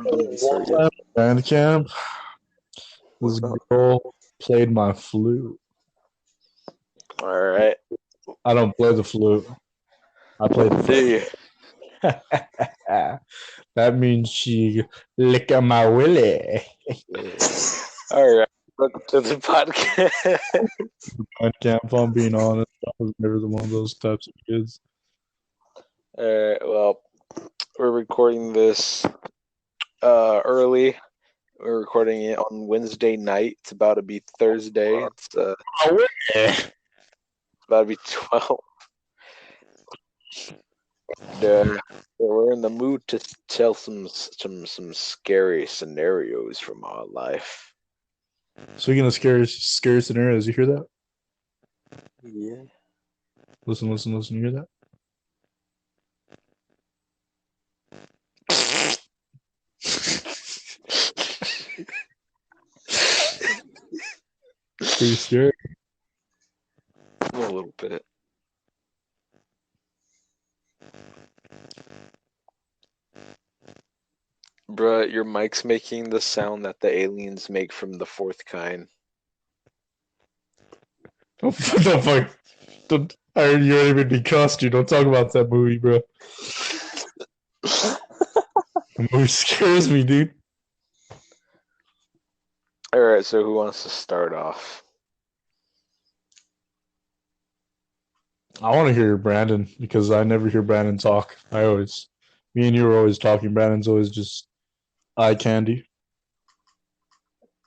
Didn't even start One yet. time at band camp, this What's up? girl played my flute. All right. I don't play the flute. I play the Do you? flute. That means she lick my willy. All right. Welcome to the podcast. Band camp, if I'm being honest, I was never one of those types of kids. All right. Well, we're recording this early. We're recording it on Wednesday night. It's about to be Thursday. It's My willy. about to be 12. And, we're in the mood to tell some scary scenarios from our life. Speaking of scary scenarios, you hear that? Yeah. Listen. You hear that? Pretty scary. A little bit. Bruh, your mic's making the sound that the aliens make from the fourth kind. What the fuck? I heard you already made me cuss, dude. Don't talk about that movie, bro. The movie scares me, dude. All right, so who wants to start off? I want to hear Brandon because I never hear Brandon talk. Me and you are always talking. Brandon's always just eye candy.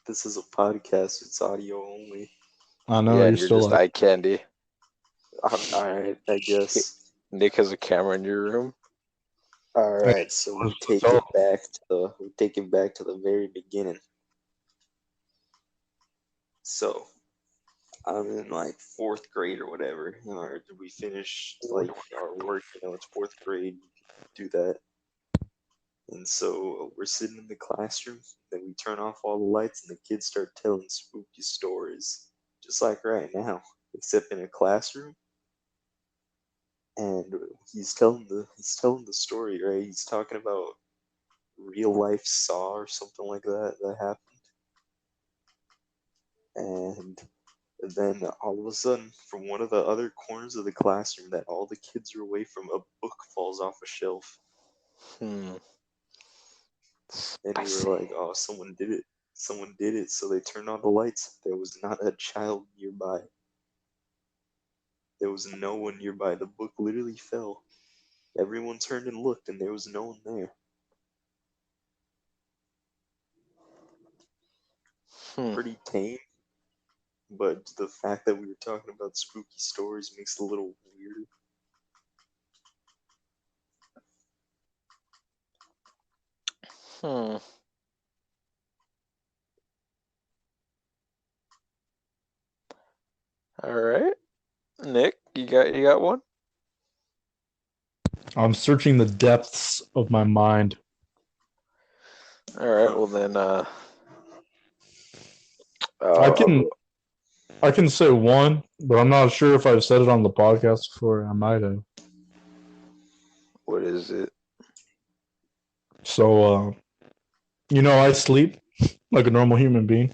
This is a podcast. It's audio only. I know Yeah, you're and you're still just like, eye candy. Alright, I guess. Nick has a camera in your room. Alright, so we take it back to the very beginning. So I'm in like fourth grade or whatever. Or we finished like our work, it's fourth grade, do that. And so we're sitting in the classroom, then we turn off all the lights and the kids start telling spooky stories. Just like right now, except in a classroom. And he's telling the story, right? He's talking about real life Saw or something like that happened. And then all of a sudden, from one of the other corners of the classroom that all the kids are away from, a book falls off a shelf. And we were like, oh, someone did it. Someone did it. So they turned on the lights. There was not a child nearby. There was no one nearby. The book literally fell. Everyone turned and looked, and there was no one there. Pretty tame. But the fact that we were talking about spooky stories makes it a little weird. All right, Nick, you got one? I'm searching the depths of my mind. All right, well then, I can say one, but I'm not sure if I've said it on the podcast before. I might have. What is it? So, I sleep like a normal human being.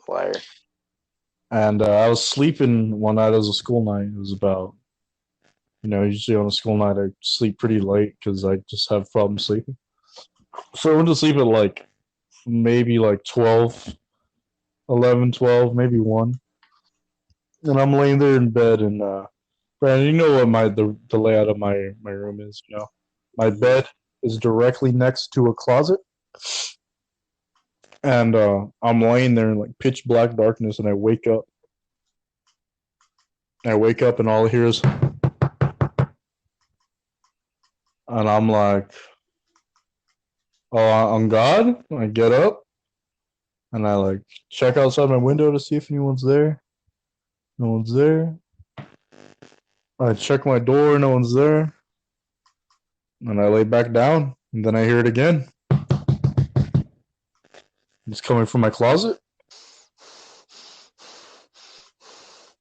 Liar. And I was sleeping one night. It was a school night. It was about, usually on a school night, I sleep pretty late because I just have problems sleeping. So I went to sleep at maybe 12, 11, 12, maybe 1. And I'm laying there in bed, and Brandon, you know what the layout of my room is. My bed is directly next to a closet, and I'm laying there in pitch black darkness, and I wake up. And all I hear is, and I'm like, oh, on God. I get up, and I check outside my window to see if anyone's there. No one's there. I check my door, no one's there. And I lay back down, and then I hear it again. It's coming from my closet.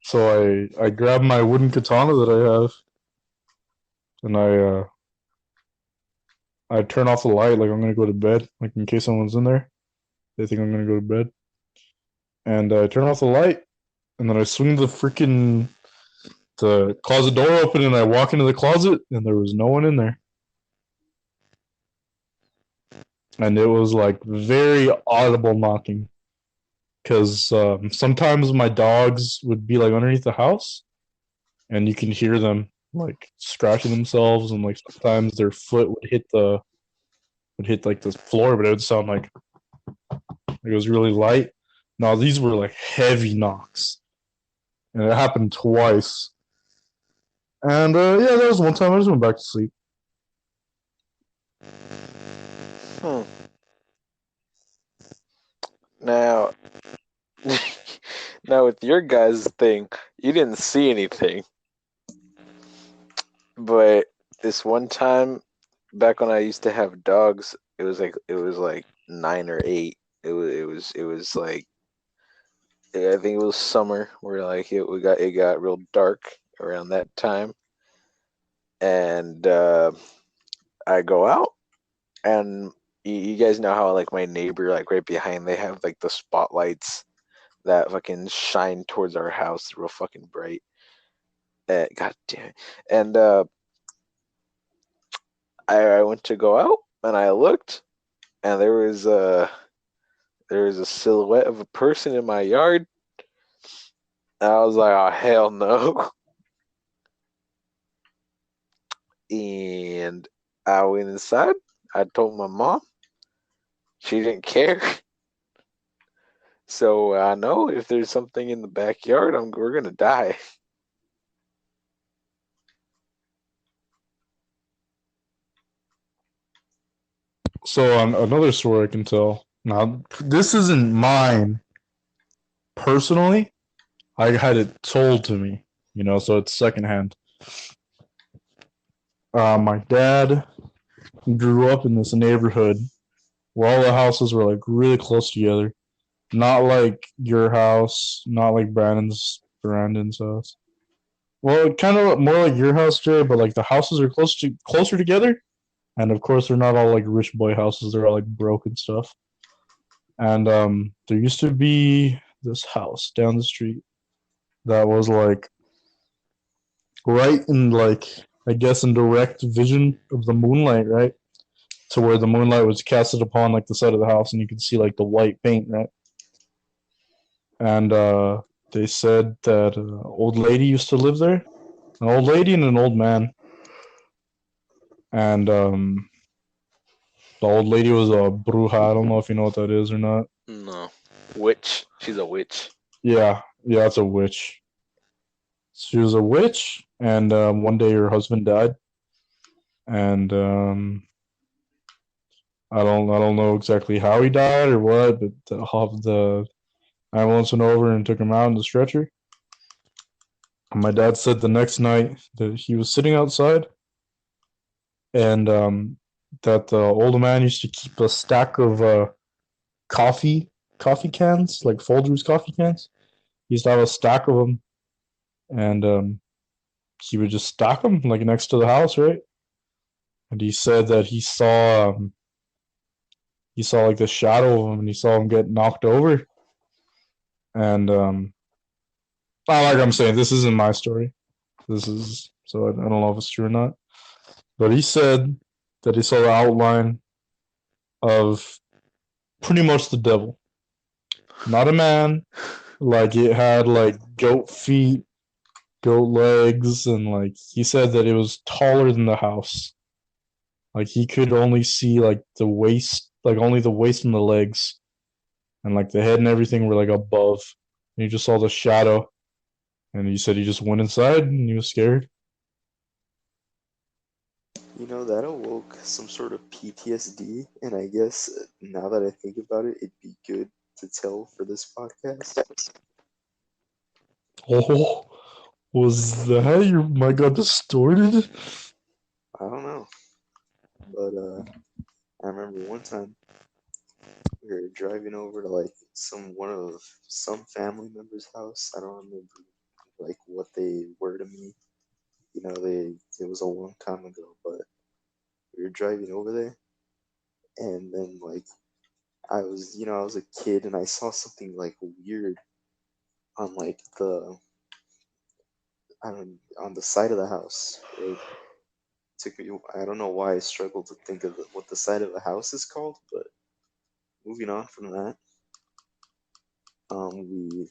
So I grab my wooden katana that I have, and I turn off the light like I'm gonna go to bed, like in case someone's in there. They think I'm gonna go to bed. And I turn off the light, and then I swing the closet door open, and I walk into the closet, and there was no one in there. And it was like very audible knocking, because sometimes my dogs would be like underneath the house, and you can hear them like scratching themselves, and like sometimes their foot would hit like the floor, but it would sound like it was really light. No, these were like heavy knocks, and it happened twice. And yeah, that was one time I just went back to sleep. Hmm. Now, now with your guys' thing, you didn't see anything, but this one time back when I used to have dogs, it was like 9 or 8. It was like I think it was summer where like it got real dark around that time, and I go out and you guys know how like my neighbor like right behind they have like the spotlights that fucking shine towards our house real fucking bright. God damn it! And I went to go out and I looked and there was a silhouette of a person in my yard. And I was like, oh hell no! And I went inside. I told my mom. She didn't care. So I know if there's something in the backyard, we're gonna die. So on another story I can tell. Now this isn't mine personally. I had it told to me, so it's secondhand. My dad grew up in this neighborhood where all the houses were like really close together. Not like your house, not like Brandon's house. Well, kind of more like your house, Jay, but like the houses are closer together, and of course they're not all like rich boy houses. They're all like broken stuff. And there used to be this house down the street that was like right in like I guess in direct vision of the moonlight, right? To where the moonlight was casted upon like the side of the house, and you could see like the white paint, right? And they said that an old lady used to live there, an old lady and an old man, and the old lady was a bruja. I don't know if you know what that is or not. No, witch. She's a witch. Yeah, it's a witch. She was a witch, and one day her husband died, and I don't know exactly how he died or what, but the ambulance went over and took him out in the stretcher. And my dad said the next night that he was sitting outside, and that the old man used to keep a stack of coffee cans, like Folgers coffee cans. He used to have a stack of them, and he would just stack them like next to the house, right? And he said that he saw like the shadow of him, and he saw him get knocked over. And like I'm saying, this isn't my story. This is so I don't know if it's true or not. But he said that he saw the outline of pretty much the devil, not a man. Like it had like goat feet, goat legs, and like he said that it was taller than the house. Like he could only see like the waist, like only the waist and the legs, and like the head and everything were like above. And he just saw the shadow, and he said he just went inside and he was scared. That awoke some sort of PTSD, and I guess now that I think about it, it'd be good to tell for this podcast. Oh, was that your mic got distorted? I don't know, but I remember one time we were driving over to like some family member's house. I don't remember like what they were to me. It was a long time ago, but we were driving over there, and then like I was a kid and I saw something like weird on like the I don't on the side of the house, right? Took me. I don't know why I struggled to think of what the side of the house is called, but moving on from that, we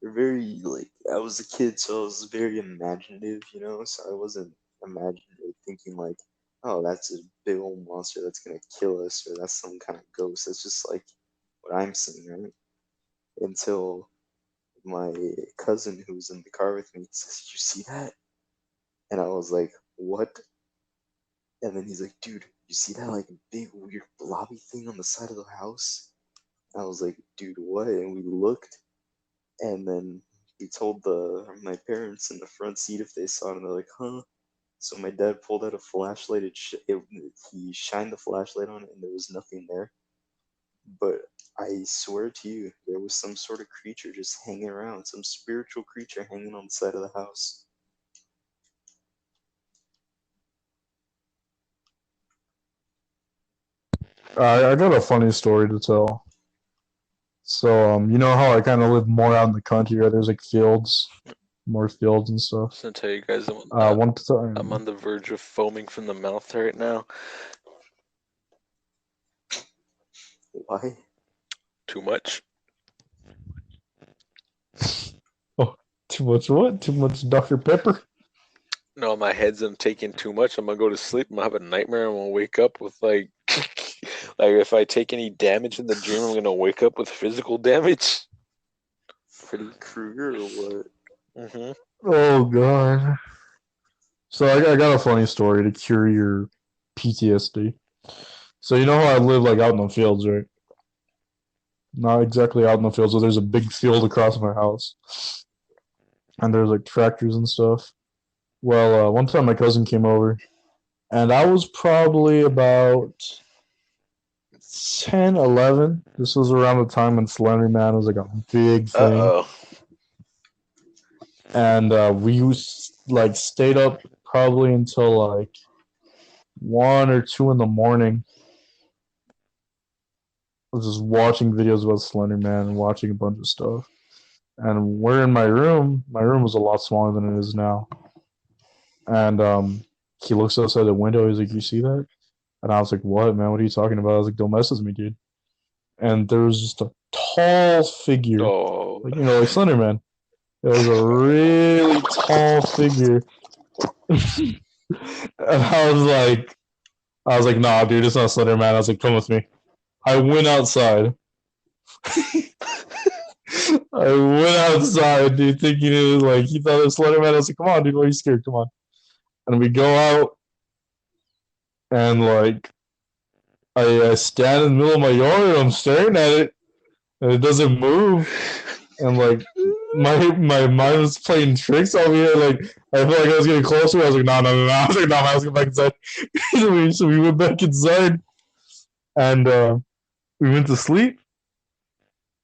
were very like I was a kid, so I was very imaginative, So I wasn't imagining or thinking like, oh, that's a big old monster that's gonna kill us, or that's some kind of ghost. That's just like what I'm seeing, right? Until my cousin who was in the car with me says, "You see that?" And I was like, "What?" And then he's like, "Dude, you see that like big weird blobby thing on the side of the house?" I was like, "Dude, what?" And we looked, and then he told my parents in the front seat if they saw it, and they're like, "Huh?" So my dad pulled out a flashlight. He shined the flashlight on it, and there was nothing there. But I swear to you, there was some sort of creature just hanging around, some spiritual creature hanging on the side of the house. I got a funny story to tell. So, you know how I kind of live more out in the country, right? There's like fields, more fields and stuff. So I tell you guys, One I'm time, on the verge of foaming from the mouth right now. Why? Too much. oh, too much what? Too much Dr. Pepper? No, my head's I'm taking too much. I'm gonna go to sleep. I'm gonna have a nightmare. I'm gonna wake up with like, like if I take any damage in the dream, I'm gonna wake up with physical damage. Freddy Krueger or what? Mm-hmm. Oh, God. So, I got a funny story to cure your PTSD. So, you know how I live like out in the fields, right? Not exactly out in the fields, but there's a big field across my house. And there's like tractors and stuff. Well, one time my cousin came over, and I was probably about 10, 11. This was around the time when Slender Man was like a big thing. Uh-oh. And we like stayed up probably until like 1 or 2 in the morning. I was just watching videos about Slender Man and watching a bunch of stuff. And we're in my room. My room was a lot smaller than it is now. And he looks outside the window. He's like, "You see that?" And I was like, "What, man? What are you talking about?" I was like, "Don't mess with me, dude." And there was just a tall figure, Oh. like like Slender Man. It was a really tall figure, and I was like, "Nah, dude, it's not Slender Man." I was like, "Come with me." I went outside. I went outside, dude, thinking it was like he thought it was Slender Man. I was like, "Come on, dude, why are you scared? Come on." And we go out, and like I stand in the middle of my yard, and I'm staring at it, and it doesn't move, and like my mind was playing tricks on me. Like I felt like I was getting closer. I was like, no, no, no, no. I was like, no, I was going back inside. So we went back inside, and we went to sleep,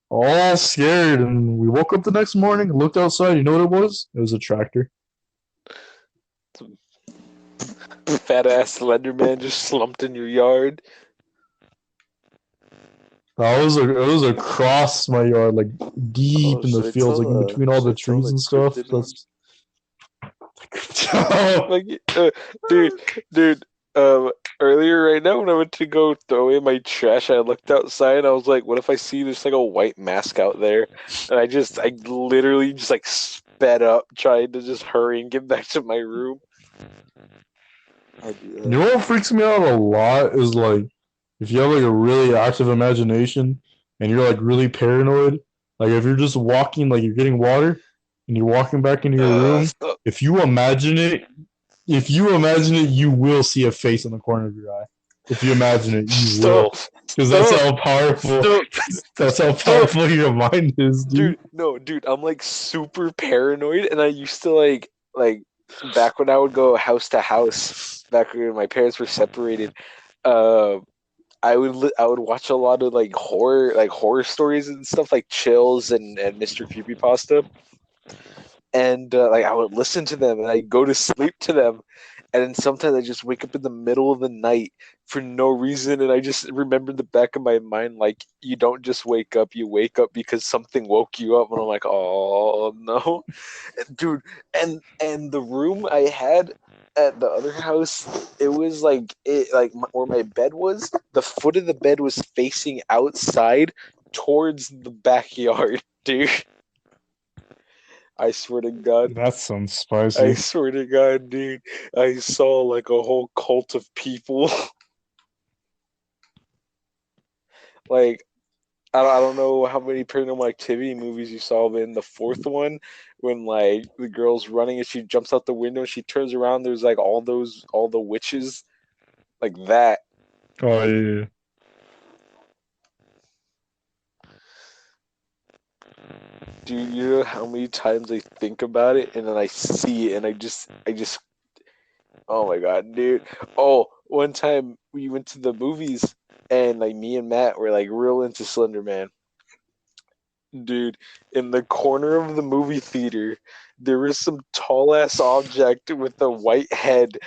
all scared. And we woke up the next morning, looked outside. You know what it was? It was a tractor. Fat ass Slender Man just slumped in your yard. It was across my yard, like Oh, deep in the fields, like in between all should the I tell trees the and stuff. cryptid That's ones? Like, dude, dude. Earlier right now when I went to go throw away my trash, I looked outside. I was like, "What if I see there's like a white mask out there?" And I literally just like sped up, trying to just hurry and get back to my room. I do You know that. what freaks me out a lot is like if you have like a really active imagination and you're like really paranoid, like if you're just walking, like you're getting water and you're walking back into your room, Stop, if you imagine it, you will see a face in the corner of your eye. If you imagine it, you stop, will, because that's stop, how powerful. stop, That's how stop. powerful your mind is, dude. Dude, no, dude, I'm like super paranoid, and I used to like back when I would go house to house, back when my parents were separated. Uh, I would watch a lot of like horror stories and stuff like Chills and Mr. Creepypasta, and like I would listen to them and I go to sleep to them, And then sometimes I just wake up in the middle of the night for no reason, and I just remember in the back of my mind, like, you don't just wake up, you wake up because something woke you up, and I'm like, oh no, dude. And the room I had at the other house, it was like where my bed was. The foot of the bed was facing outside towards the backyard, dude. I swear to God. That sounds I spicy. swear to God, dude. I saw like a whole cult of people. Like, I don't know how many Paranormal Activity movies you saw, but in the fourth one, when like the girl's running and she jumps out the window and she turns around, there's like all the witches, like that. Oh yeah. Dude, you know how many times I think about it and then I see it and I just oh my God, dude. Oh, one time we went to the movies and like me and Matt were like real into Slender Man. Dude, in the corner of the movie theater, there was some tall ass object with a white head,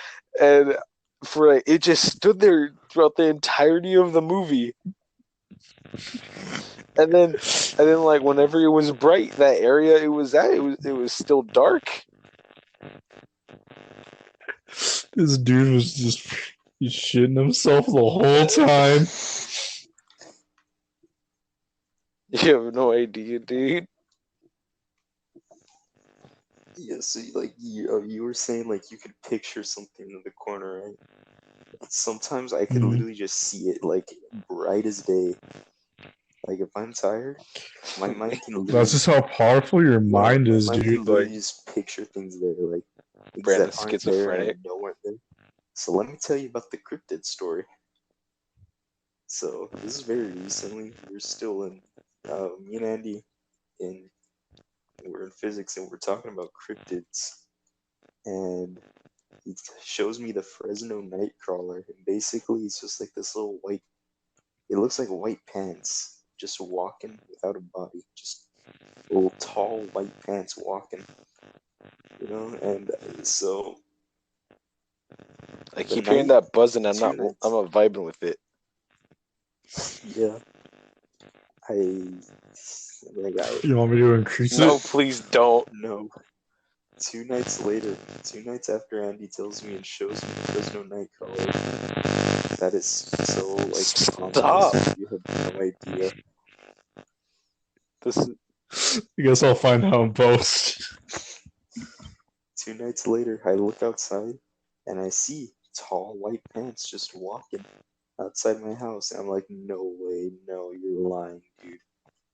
and for like, it just stood there throughout the entirety of the movie. And then like whenever it was bright, that area it was still dark. This dude was just shitting himself the whole time. You have no idea, dude. Yeah, so like you were saying like you could picture something in the corner, right? Sometimes I could Mhm. literally just see it like bright as day. Like if I'm tired, my mind can literally That's just how powerful your mind my is, mind can dude. literally Like, just picture things there, like things that Brandon's aren't there and I schizophrenic. know aren't there. So let me tell you about the cryptid story. So this is very recently. We're still in me and Andy in we're in physics and we're talking about cryptids and he shows me the Fresno Nightcrawler and basically it's just like this little white it looks like white pants just walking without a body, just little tall white pants walking, and so I the keep hearing night that buzz and I'm two not nights vibing with it. yeah I like I you want me to increase No, it? please don't. no 2 nights later, 2 nights after Andy tells me and shows me the Fresno Nightcrawler, that is so like Stop. ominous. You have no idea. This I guess I'll find out in post. 2 nights later, I look outside and I see tall white pants just walking outside my house. And I'm like, no way, no, you're lying, dude.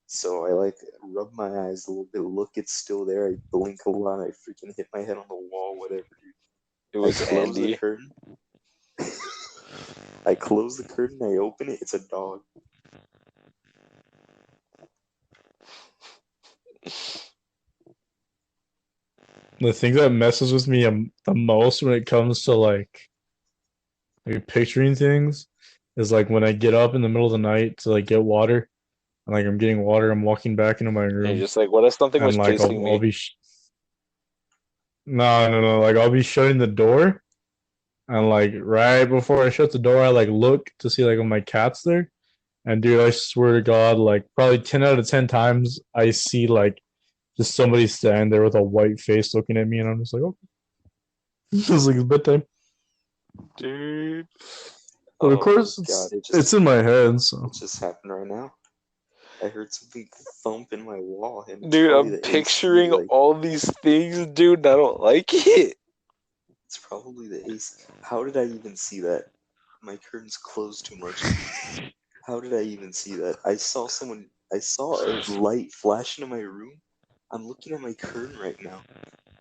So I like rub my eyes a little bit, look, it's still there. I blink a lot, I freaking hit my head on the wall, whatever, dude. it I was close the Andy. curtain. I close the curtain, I open it, it's a dog. The thing that messes with me the most when it comes to like picturing things is like when I get up in the middle of the night to like get water, and like I'm getting water, I'm walking back into my And you're room, just like, what if something and was like chasing I'll me? be no, like I'll be shutting the door, and like right before I shut the door, I like look to see like if my cat's there, and dude, I swear to God, like probably 10 out of 10 times I see like just somebody standing there with a white face looking at me, and I'm just like, oh, it's like it's bedtime. Dude. But of Oh my course, god, it's in my head, so it just happened right now. I heard something thump in my wall, and it's Dude, probably I'm the AC. picturing Like, all these things, dude, and I don't like it. it's probably the AC. How did I even see that? My curtains closed too much. How did I even see that? I saw a light flash into my room. I'm looking at my curtain right now.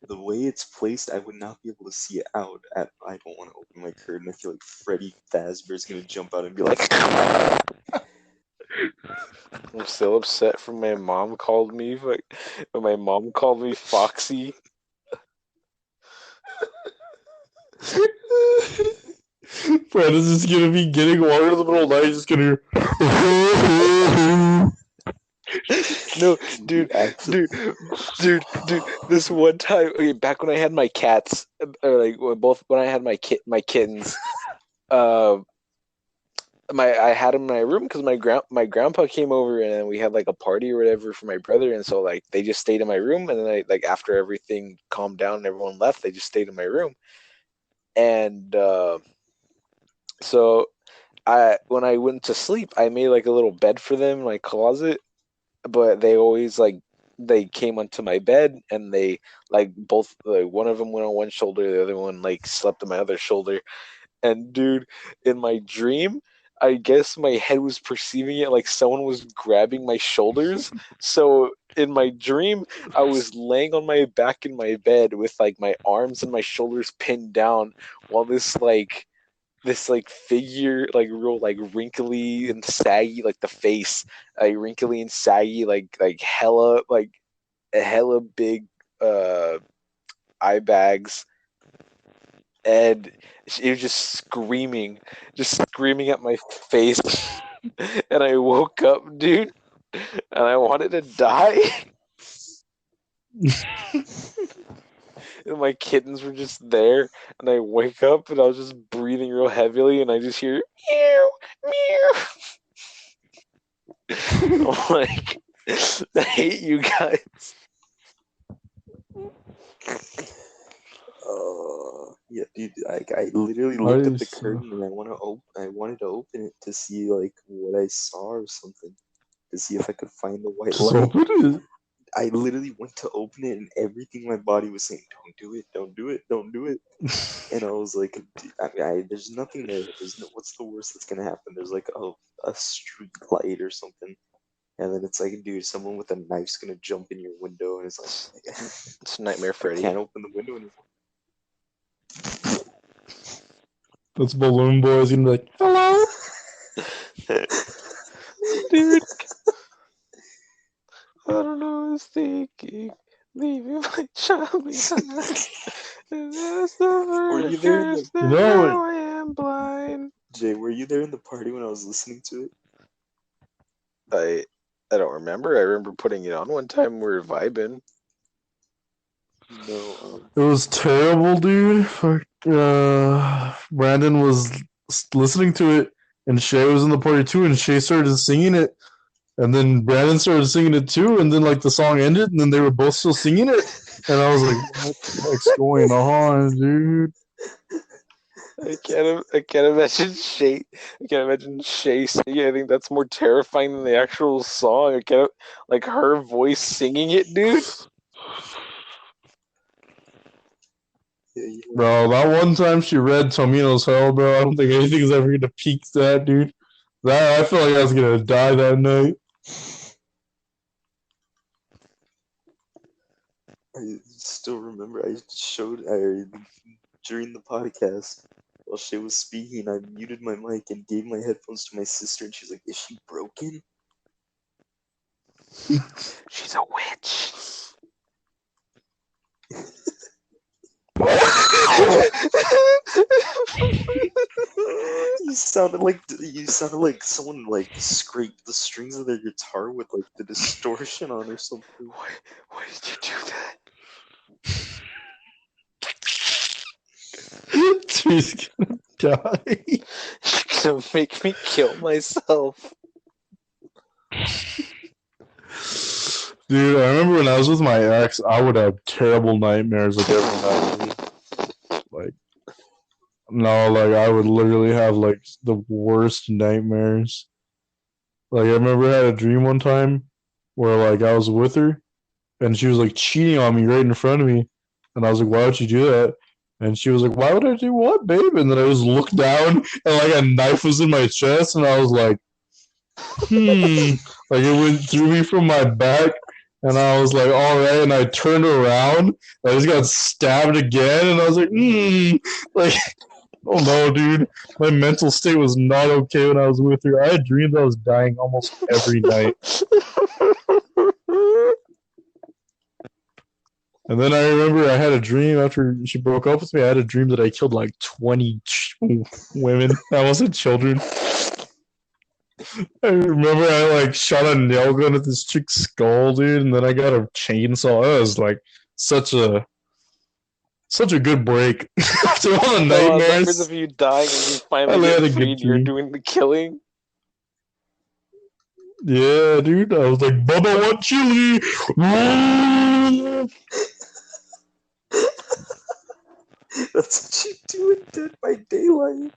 The way it's placed, I would not be able to see it out. I don't want to open my curtain. I feel like Freddy Fazbear's gonna jump out and be like, I'm still upset from my mom called me. Like, when my mom called me Foxy. Brad is just gonna be getting water in the middle of the night, just gonna hear. No, dude, Actually, dude. This one time, okay, back when I had my cats, or like when I had my kittens, uh, I had them in my room because my grandpa came over and we had like a party or whatever for my brother, and so like they just stayed in my room, and then after everything calmed down and everyone left, they just stayed in my room, and so I when I went to sleep, I made like a little bed for them in my closet, but they always like they came onto my bed and they like both like one of them went on one shoulder, the other one like slept on my other shoulder. And dude, in my dream, I guess my head was perceiving it like someone was grabbing my shoulders. So in my dream, I was laying on my back in my bed with like my arms and my shoulders pinned down while this like figure like real like wrinkly and saggy like the face like wrinkly and saggy like hella big uh eye bags, and she was just screaming at my face. And I woke up, dude, and I wanted to die. And my kittens were just there, and I wake up and I was just breathing real heavily, and I just hear meow meow. I'm like, I hate you guys. yeah, dude. Like I literally looked at the curtain and I wanted to open it to see like what I saw or something, to see if I could find the white Just light. open it. I literally went to open it and everything in my body was saying, "Don't do it, don't do it, don't do it." And I was like, there's nothing there. There's no. What's the worst that's gonna happen? There's like a street light or something, and then it's like, dude, someone with a knife's gonna jump in your window, and it's like, It's Nightmare I Freddy. can't open the window anymore. That's Balloon Boy's gonna be like, hello? Dude, I don't know, I was thinking, leaving my child behind. And that's the Were first you there in curse the that now I am blind. Jay? Were you there in the party when I was listening to it? I don't remember. I remember putting it on one time. We were vibing. No. It was terrible, dude. Brandon was listening to it, and Shay was in the party too, and Shay started singing it, and then Brandon started singing it too, and then like the song ended, and then they were both still singing it, and I was like, "What the heck's going on, dude?" I can't imagine Shay. I can't imagine Shay singing. I think that's more terrifying than the actual song. I can't like her voice singing it, dude. Yeah, Bro, that one time she read Tomino's Hell, bro. I don't think anything's ever gonna peak that, dude. That I feel like I was gonna die that night. I still remember. During the podcast while she was speaking. I muted my mic and gave my headphones to my sister, and she's like, "Is she broken?" She's a witch. You sounded like someone like scraped the strings of their guitar with like the distortion on or something. Why did you do that? She's gonna die. You're gonna make me kill myself. Dude, I remember when I was with my ex, I would have terrible nightmares like every night. Like, no, like I would literally have like the worst nightmares. Like I remember I had a dream one time where like I was with her and she was like cheating on me right in front of me, and I was like, "Why would you do that?" And she was like, "Why would I do what, babe?" And then I just looked down and like a knife was in my chest, and I was like, like it went through me from my back, and I was like, all right, and I turned around, and I just got stabbed again, and I was like, like, oh no, dude, my mental state was not okay when I was with her. I had dreams I was dying almost every night. And then I remember I had a dream after she broke up with me. I had a dream that I killed like 20 women. I wasn't children. I remember I like shot a nail gun at this chick's skull, dude, and then I got a chainsaw. It was like such a good break after all the Oh, nightmares nightmares. of you dying and you I finally had get a free good and you're dream. doing the killing. Yeah, dude. I was like, Bubba, what chili? That's what you do in Dead by Daylight.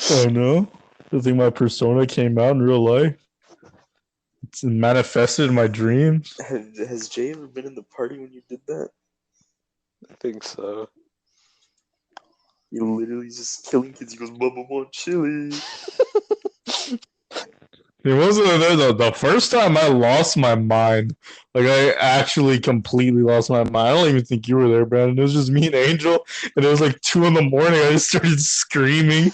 I know. I think my persona came out in real life. It's manifested in my dreams. Has Jay ever been in the party when you did that? I think so. He literally just killing kids. He goes, Bubba want chili. It wasn't the first time I lost my mind. Like I actually completely lost my mind. I don't even think you were there, Brandon. It was just me and Angel, and it was like 2 in the morning. I just started screaming.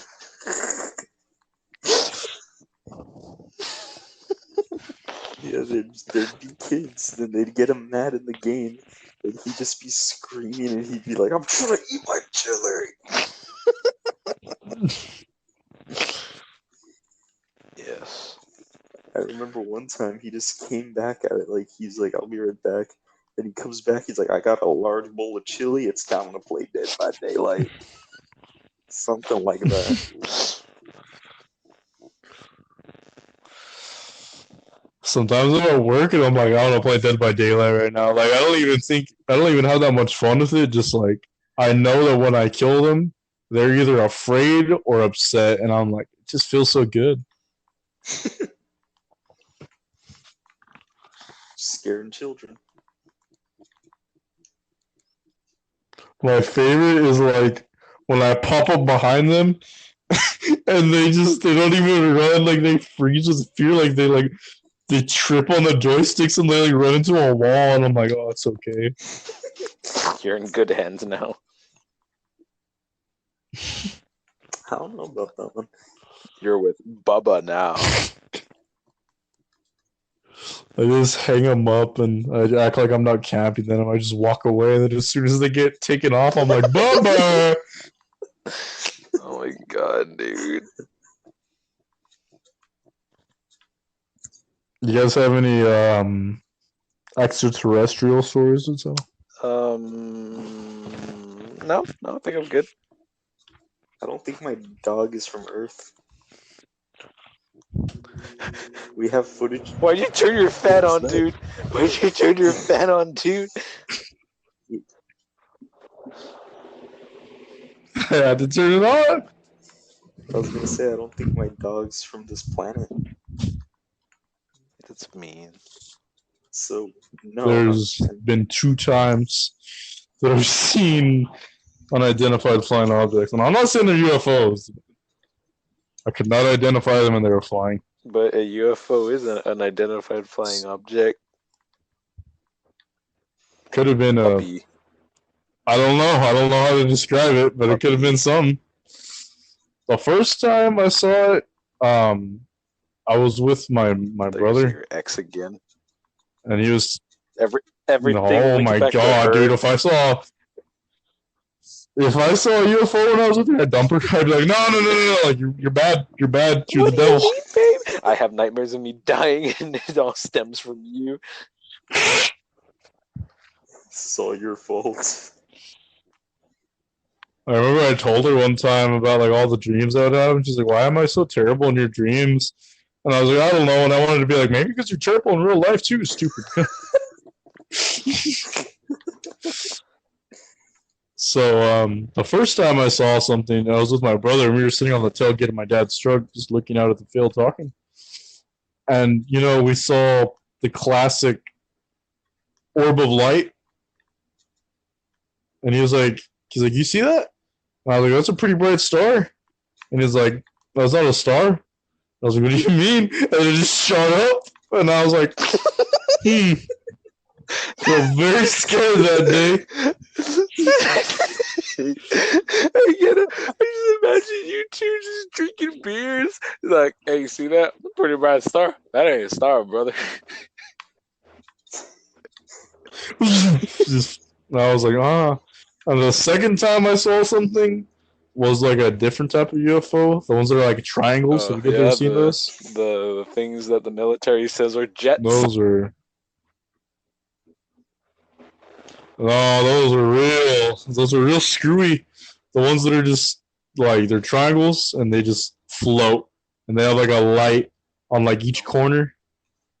Yeah, there'd be kids, then they'd get him mad in the game, and he'd just be screaming, and he'd be like, "I'm trying to eat my chili." Yes. I remember one time he just came back at it like he's like, "I'll be right back." Then he comes back, he's like, "I got a large bowl of chili. It's time to play Dead by Daylight." Something like that. Sometimes I'm at work and I'm like, I want to play Dead by Daylight right now. Like I don't even have that much fun with it. Just like I know that when I kill them, they're either afraid or upset, and I'm like, it just feels so good. Scaring children. My favorite is like when I pop up behind them and they don't even run, like they freeze with fear, like they trip on the joysticks and they like run into a wall, and I'm like, oh, it's okay. You're in good hands now. I don't know about that one. You're with Bubba now. I just hang them up and I act like I'm not camping them. I just walk away, and then as soon as they get taken off, I'm like, Bubba! Oh my god, dude. You guys have any extraterrestrial stories to tell? No, I think I'm good. I don't think my dog is from Earth. We have footage. Why'd you turn your fan on, dude? Why'd you turn your fan on, dude? I had to turn it on. I was gonna say I don't think my dog's from this planet. That's mean. So no. There's been 2 times that I've seen unidentified flying objects, and I'm not saying they're UFOs. I could not identify them, and they were flying. But a UFO is an unidentified flying object. Could have been a. Puppy. I don't know. I don't know how to describe it, but it could have been something. The first time I saw it, I was with my brother. Your ex again. And he was everything. Oh my god, dude! If I saw a UFO when I was with her, I'd dump her. I'd be like, no, like you're bad, you're the devil. Mean, babe? I have nightmares of me dying, and it all stems from you. This is all your fault. I remember I told her one time about like all the dreams I would have, and she's like, "Why am I so terrible in your dreams?" And I was like, "I don't know." And I wanted to be like, maybe because you're terrible in real life too, stupid. So the first time I saw something, I was with my brother, and we were sitting on the tailgate of my dad's truck, just looking out at the field talking. And we saw the classic orb of light. And he's like, "You see that?" And I was like, "That's a pretty bright star." And he's like, "That's not a star." I was like, "What do you mean?" And it just shot up, and I was like, I felt very scared that day. I get it. I just imagine you two just drinking beers. Like, hey, you see that? Pretty bright star. That ain't a star, brother. I was like, ah. And the second time I saw something, was like a different type of UFO. The ones that are like triangles. Have you guys ever Yeah, seen those? the things that the military says are jets. Those are. Oh, those are real. Those are real screwy. The ones that are just like they're triangles and they just float and they have like a light on like each corner.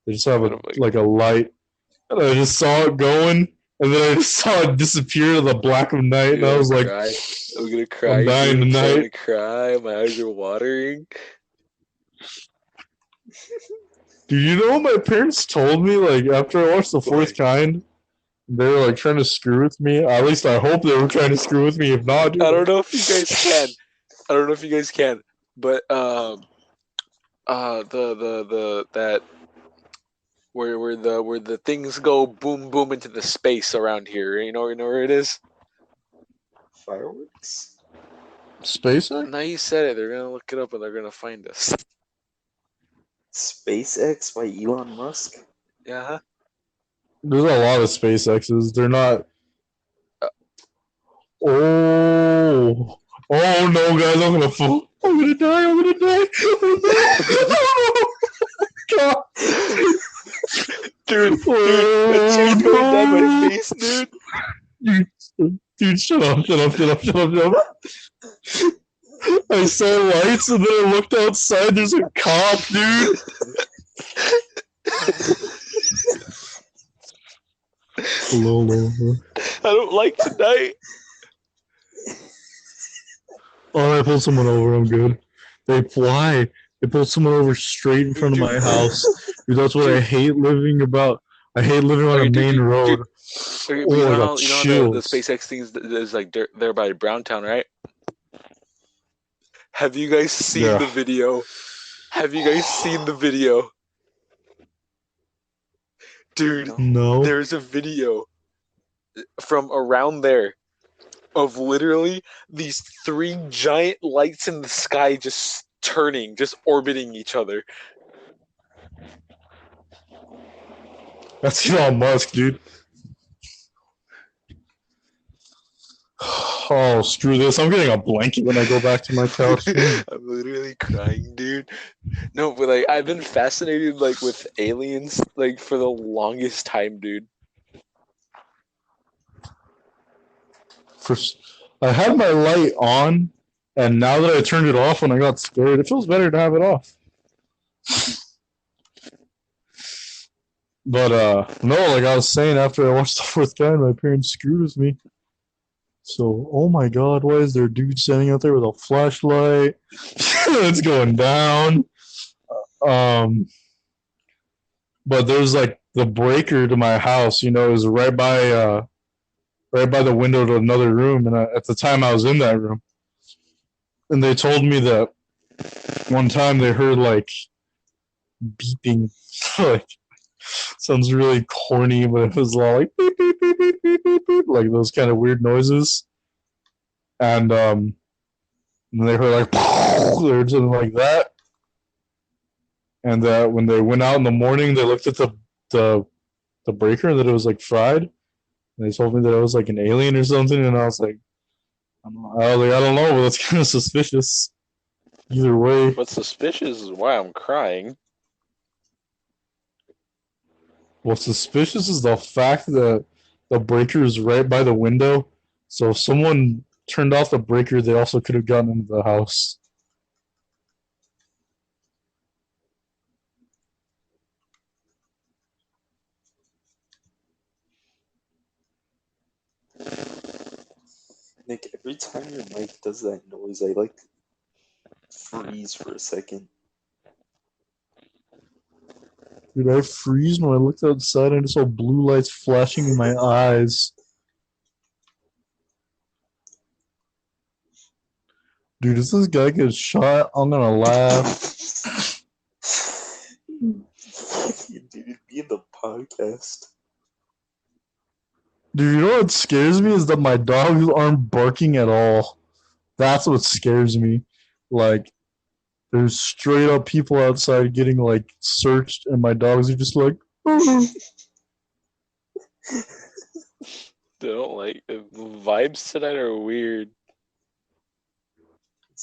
They just have like a light. And I just saw it going and then I just saw it disappear in the black of night and I was like, I'm gonna cry. I'm dying dude. tonight. I'm gonna cry. My eyes are watering. Dude, you know what my parents told me? Like after I watched The Fourth Kind, they were like trying to screw with me. At least I hope they were trying to screw with me. If not, dude, I don't know if you guys can. But that where the things go boom boom into the space around here. You know where it is? Fireworks? SpaceX? Now you said it. They're gonna look it up and they're gonna find us. SpaceX by Elon Musk? Yeah. There's a lot of SpaceXs. They're not. Oh no, guys! I'm gonna fall. I'm gonna die. I'm gonna die. Oh God. Dude, that chain's going down my face, dude, shut up. I saw lights and then I looked outside. There's a cop, dude. Hello. I don't like tonight. Oh, I pulled someone over. I'm good. They fly. They pulled someone over straight in front of my house. Dude, that's what I hate living about. I hate living on a main road. You know how the SpaceX things is like there by Browntown, right? Have you guys seen the video? Dude, no. There's a video from around there of literally these 3 giant lights in the sky just turning, just orbiting each other. That's Elon Musk, dude. Oh, screw this. I'm getting a blanket when I go back to my couch. I'm literally crying, dude. No, but like I've been fascinated like with aliens like for the longest time, dude. I had my light on, and now that I turned it off when I got scared, it feels better to have it off. But no, like I was saying, after I watched The Fourth Kind, my parents screwed with me. So, oh my God, why is there a dude standing out there with a flashlight? It's going down. But there's like the breaker to my house, is right by the window to another room, and at the time I was in that room, and they told me that one time they heard like beeping, like sounds really corny, but it was all like beep beep beep beep beep beep beep, like those kind of weird noises, and they heard like or something like that, and when they went out in the morning, they looked at the breaker and that it was like fried. And they told me that I was like an alien or something, and I was like, I don't know, but that's kind of suspicious. Either way. What's suspicious is why I'm crying. What's suspicious is the fact that the breaker is right by the window. So if someone turned off the breaker, they also could have gotten into the house. Nick, every time your mic does that noise, I like freeze for a second. Dude, I freeze when I looked outside and I saw blue lights flashing in my eyes. Dude, if this guy gets shot, I'm gonna laugh. Dude, be in the podcast. Dude, you know what scares me is that my dogs aren't barking at all. That's what scares me. Like, there's straight up people outside getting like searched, and my dogs are just like. They don't like the vibes tonight are weird.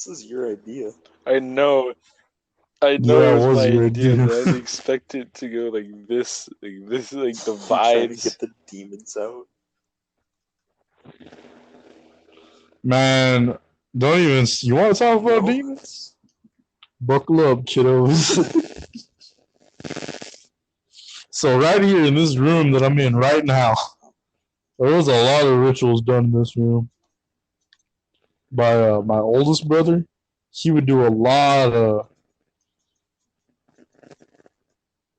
This is your idea. I know Yeah, it it was was my your idea, idea. but I didn't expect it to go like this, like the You're trying to vibes. get the demons out. Man, don't even. You want to talk about No. demons? Buckle up, kiddos. So right here in this room that I'm in right now, there was a lot of rituals done in this room by my oldest brother. He would do a lot of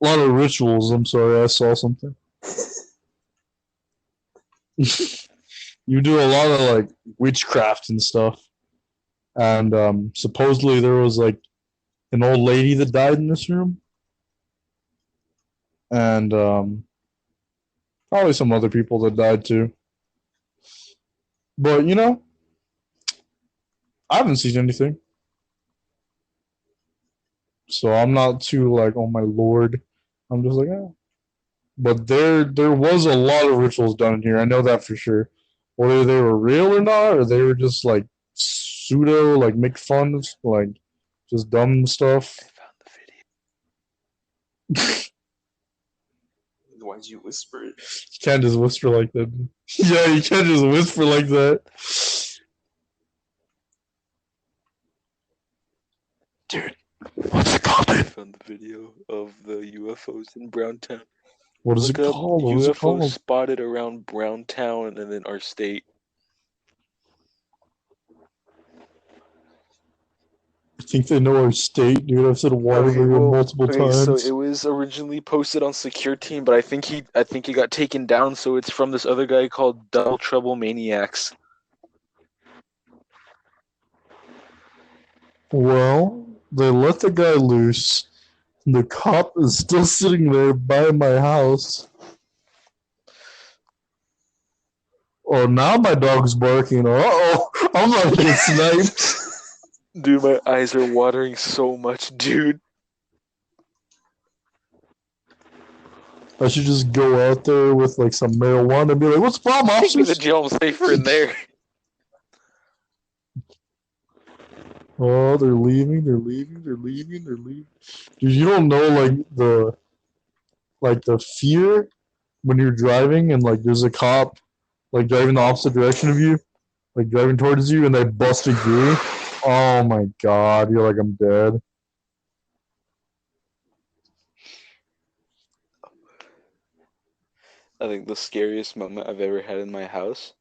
rituals. I'm sorry, I saw something. You do a lot of like witchcraft and stuff, and supposedly there was like an old lady that died in this room, and probably some other people that died too. But you know, I haven't seen anything, so I'm not too like, oh my lord. I'm just like, eh. But there was a lot of rituals done in here. I know that for sure. Whether they were real or not, or they were just like pseudo, like make fun of, like just dumb stuff. I found the video. Why'd you whisper it? You can't just whisper like that. Yeah, you can't just whisper like that. Dude, what's it called? I found the video of the UFOs in Browntown. What is Look it up called? What is it UFOs called? spotted around Browntown and then our state. I think they know our state, dude. I've said Waterbury multiple times. So it was originally posted on Secure Team, but I think he got taken down. So it's from this other guy called Double Trouble Maniacs. Well, they let the guy loose. The cop is still sitting there by my house. Oh, now my dog's barking. Uh-oh, I'm gonna get sniped. Dude, my eyes are watering so much, dude. I should just go out there with like some marijuana and be like, "What's the problem, Take me to officers?" jail. I'm safer in there. Oh, they're leaving. They're leaving. They're leaving. They're leaving. Dude, you don't know the fear when you're driving and like there's a cop like driving the opposite direction of you, like driving towards you, and they bust a gear. Oh my god, you're like, I'm dead. I think the scariest moment I've ever had in my house.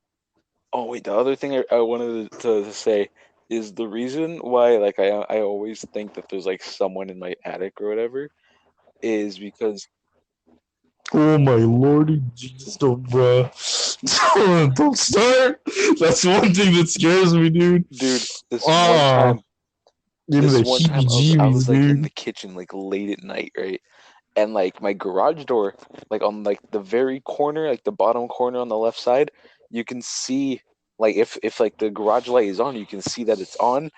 Oh wait, the other thing I wanted to say is the reason why like I always think that there's like someone in my attic or whatever is because Oh my lordy Jesus, don't, bruh. Don't start. That's one thing that scares me, dude. dude, Give me this the one time I heebie-jeebies, was like in dude. the kitchen like late at night, right? And like my garage door, like on like the very corner, like the bottom corner on the left side, you can see like if like the garage light is on, you can see that it's on.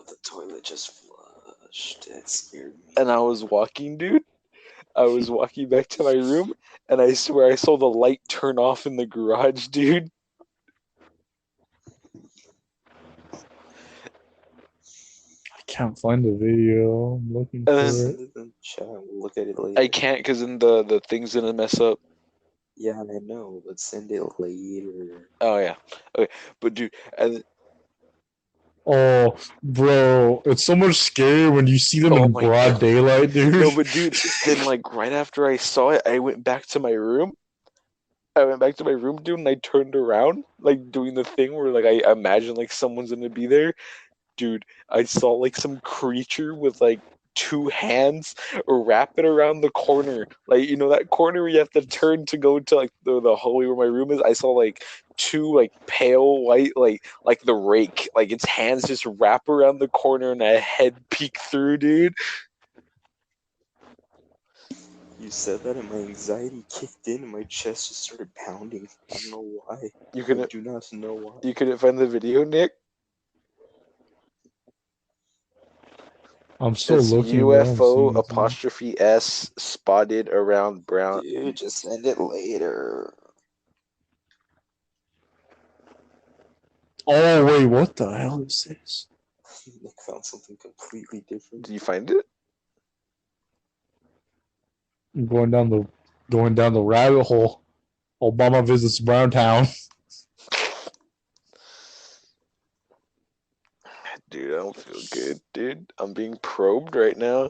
The toilet just flushed. That scared me. And I was walking, dude. I was walking back to my room, and I swear I saw the light turn off in the garage, dude. I can't find the video. I'm looking And for then it. Send it in the chat. We'll look at it later. I can't because then the thing's gonna mess up. Yeah, I know, but send it later. Oh yeah, okay. But dude, and Oh, bro, it's so much scarier when you see them oh in my broad God. daylight, dude. No, but dude, then like right after I saw it, I went back to my room. I went back to my room, dude, and I turned around, like doing the thing where like I imagine like someone's gonna be there. Dude, I saw like some creature with like two hands wrapping around the corner. Like, you know, that corner where you have to turn to go to like the hallway where my room is. I saw like two like pale white, like the rake. Like its hands just wrap around the corner and a head peek through, dude. You said that and my anxiety kicked in and my chest just started pounding. I don't know why. You I couldn't do not know why. you couldn't find the video, Nick? I'm still It's looking, but I don't see UFO anything. apostrophe S spotted around Brown. Dude, just send it later. Oh wait, what the hell is this? Nick found something completely different. Did you find it? Going down the rabbit hole. Obama visits Browntown. Dude, I don't feel good, dude. I'm being probed right now.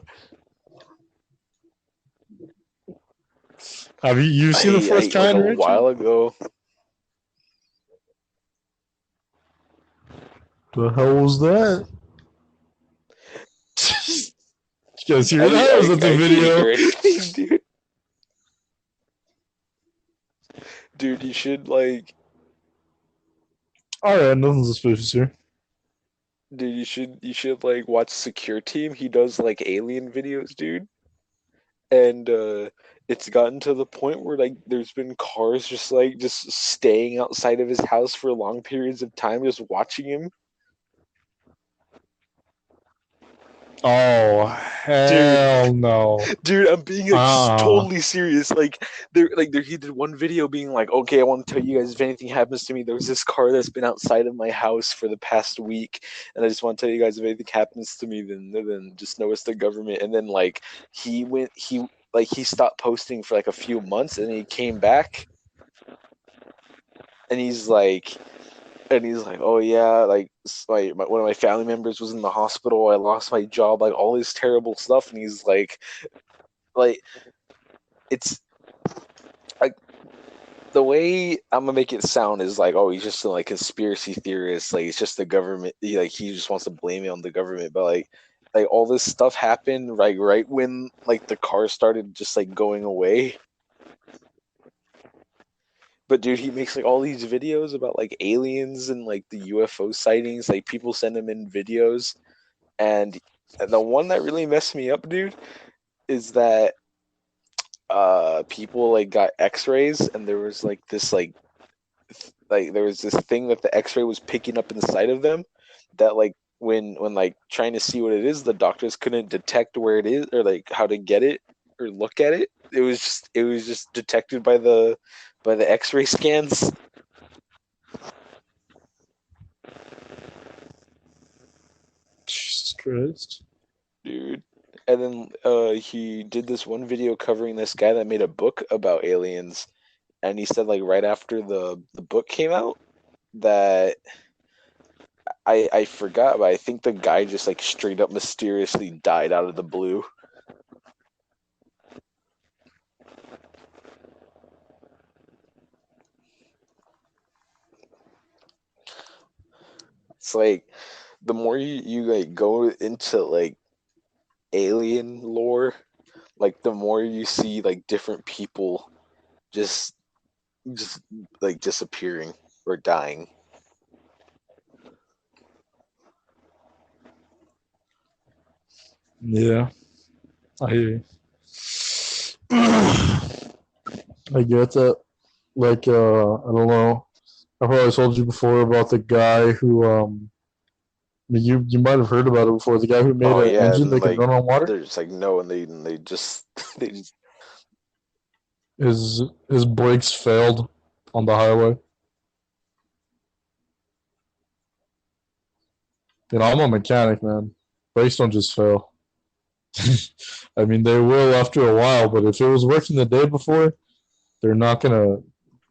Have you seen the first like kind, a Richard? while ago. The hell was that? You guys hear that? Was that the I can't video? hear anything, dude. Dude, you should like, Alright, nothing suspicious here. dude, you should like watch Secure Team. He does like alien videos, dude. And it's gotten to the point where like there's been cars just staying outside of his house for long periods of time, just watching him. Oh hell no! Dude, I'm being like totally serious. Like there he did one video being like, okay, I want to tell you guys if anything happens to me, there was this car that's been outside of my house for the past week, and I just want to tell you guys if anything happens to me, then just know it's the government. And then like he stopped posting for like a few months, and he came back, and he's like. And he's like, "Oh yeah, like one of my family members was in the hospital. I lost my job, like all this terrible stuff." And he's like it's like the way I'm gonna make it sound is like, oh, he's just a like conspiracy theorist. Like it's just the government. He just wants to blame it on the government. But like all this stuff happened right when like the car started just like going away. But dude, he makes like all these videos about like aliens and like the UFO sightings. Like people send him in videos, and the one that really messed me up, dude, is that people like got X-rays, and there was like this like there was this thing that the X-ray was picking up inside of them that like when like trying to see what it is, the doctors couldn't detect where it is or like how to get it or look at it. It was just detected by the X-ray scans. Jesus Christ. Dude. And then he did this one video covering this guy that made a book about aliens, and he said like right after the book came out that I forgot, but I think the guy just like straight up mysteriously died out of the blue. It's like the more you like go into like alien lore, like the more you see like different people just just like disappearing or dying. Yeah, I I get that. Like, I don't know. I probably told you before about the guy who you might have heard about it before. The guy who made Oh an yeah, engine that and could like run on water. they're just like no, and they just they just His brakes failed on the highway. You know, I'm a mechanic, man. Brakes don't just fail. I mean, they will after a while, but if it was working the day before, they're not gonna.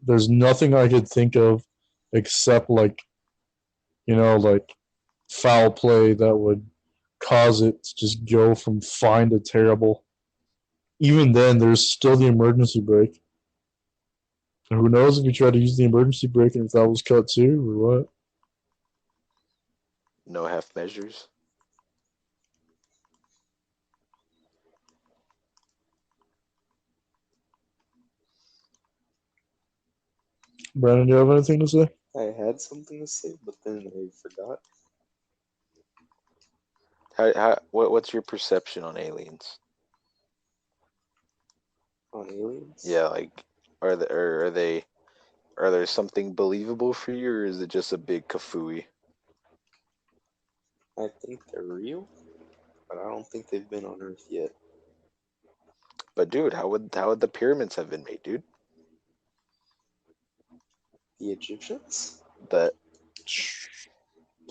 There's nothing I could think of except like, like foul play that would cause it to just go from fine to terrible. Even then, there's still the emergency brake. And who knows if you try to use the emergency brake and if that was cut too or what? no half measures. Brandon, do you have anything to say? I had something to say, but then I forgot. What's your perception on aliens? On aliens? Yeah, like are there something believable for you, or is it just a big kafooey? I think they're real, but I don't think they've been on Earth yet. But dude, how would the pyramids have been made, dude? The Egyptians? That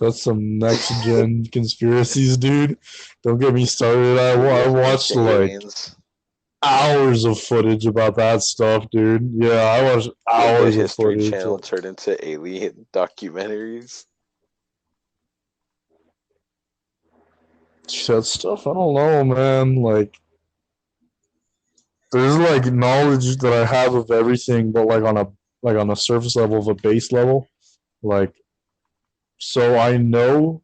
That's some next gen conspiracies, dude. Don't get me started. I Linked watched to like aliens. hours of footage about that stuff, dude. Yeah, I watched The hours of History footage. Channel turned into alien documentaries. That stuff, I don't know, man. Like, there's like knowledge that I have of everything, but like on a surface level of a base level. Like, so I know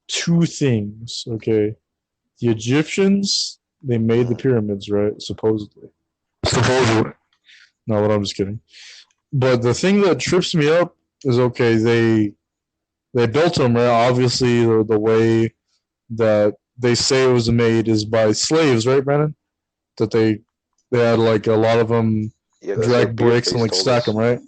two things. Okay, the Egyptians, they made the pyramids, right? Supposedly. Supposedly. No, but I'm just kidding. But the thing that trips me up is okay. They built them, right? Obviously, the way that they say it was made is by slaves, right, Brandon? That they had like a lot of them Yeah, that's drag what bricks and Beardface like told stack us. them, right?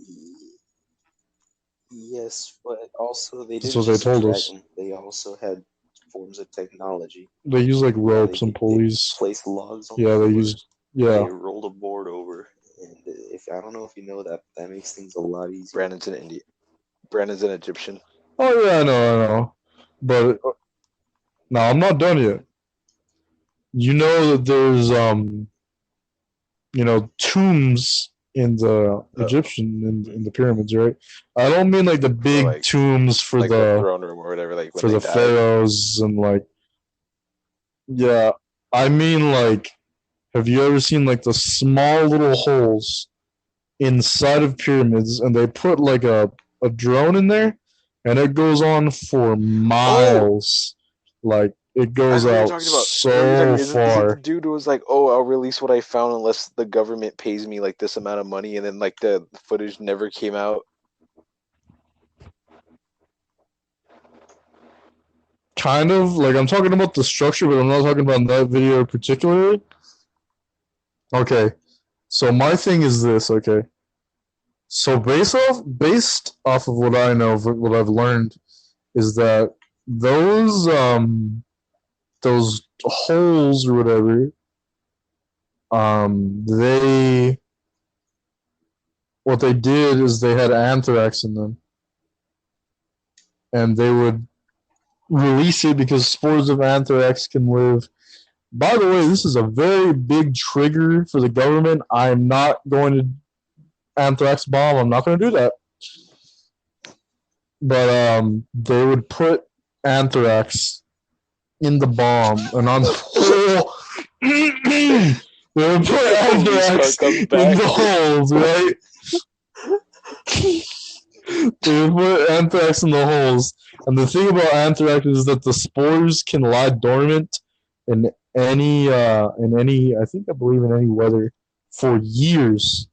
Yes, but also they That's didn't what they just told drag us. them. They also had forms of technology. They use like They ropes and could they pulleys. place logs on the Yeah, they floor. used They yeah. rolled a board over, and if I don't know if you know that, that makes things a lot easier. Brandon's an Indian. Brandon's an Egyptian. Oh yeah, I know. But no, I'm not done yet. You know that there's tombs in the Oh, Egyptian in the pyramids, right? I don't mean like the for big tombs like the throne room or whatever. Like when for they the died. pharaohs and like yeah. I mean like have you ever seen like the small little holes inside of pyramids and they put like a drone in there and it goes on for Oh, miles. Like it I goes know what you're out talking about. I know what you're talking so about. Is it the far. dude who was like, "Oh, I'll release what I found unless the government pays me like this amount of money," and then like the footage never came out? Kind of like I'm talking about the structure, but I'm not talking about that video particularly. Okay, so my thing is this. Okay, so based off of what I know, what I've learned is that those holes or whatever, they what they did is they had anthrax in them, and they would release it because spores of anthrax can live. By the way, this is a very big trigger for the government. I'm not going to anthrax bomb. I'm not going to do that. But they would put anthrax in the bomb and on the hole. They would put The police car anthrax comes in back. the holes, right? They would put anthrax in the holes. And the thing about anthrax is that the spores can lie dormant in any I believe in any weather for years,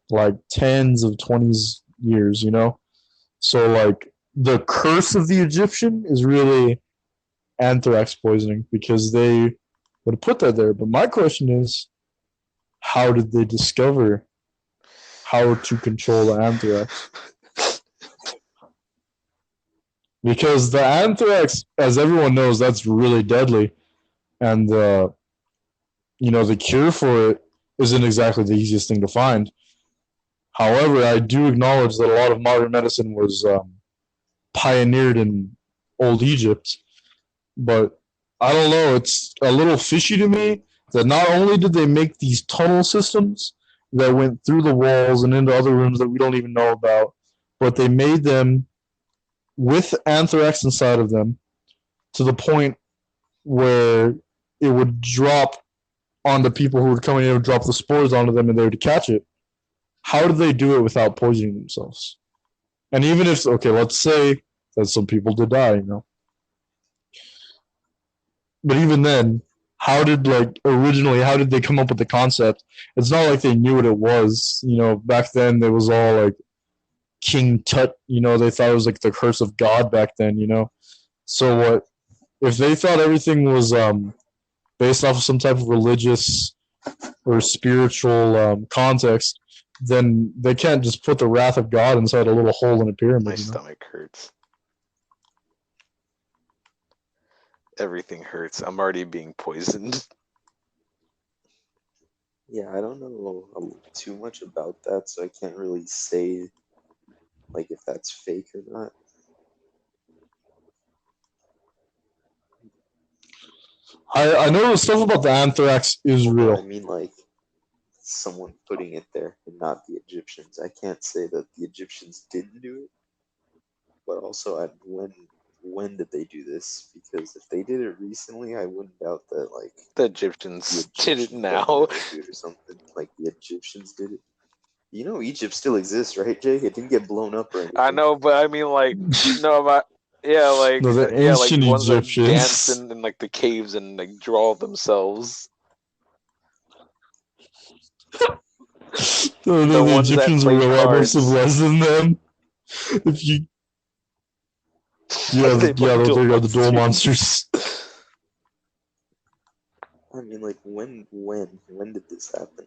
like tens of 20s years, you know? So like the curse of the Egyptian is really anthrax poisoning because they would put that there. But my question is, how did they discover how to control the anthrax? Because the anthrax, as everyone knows, that's really deadly, and the cure for it isn't exactly the easiest thing to find. However, I do acknowledge that a lot of modern medicine was pioneered in old Egypt, but I don't know. It's a little fishy to me that not only did they make these tunnel systems that went through the walls and into other rooms that we don't even know about, but they made them with anthrax inside of them to the point where it would drop onto people who would come in and drop the spores onto them and they would catch it. How did they do it without poisoning themselves? And even if, okay, let's say that some people did die. But even then, how did they come up with the concept? It's not like they knew what it was. Back then it was all like King Tut. They thought it was like the curse of God back then. So what if they thought everything was based off of some type of religious or spiritual context? Then they can't just put the wrath of God inside a little hole in a My pyramid. stomach hurts. Everything hurts. I'm already being poisoned. Yeah, I don't know too much about that, so I can't really say like if that's fake or not. I know the stuff about the anthrax is Well, no, I real. mean like someone putting it there and not the Egyptians. I can't say that the Egyptians didn't do it, but also when did they do this? Because if they did it recently, I wouldn't doubt that like The the Egyptians did it Egyptian now. government would do it or something. Like the Egyptians did it. You know, Egypt still exists, right, Jake? It didn't get blown up or anything. I know, but I mean, like, no, but yeah, like, No, the yeah, like ancient the ones that dance Egyptians. in like the caves and like draw themselves. No, The the ones that Egyptians were play a lot more cards. civilized than them. If you, They play there dual you go, the dual monsters. monsters. I mean, like when did this happen?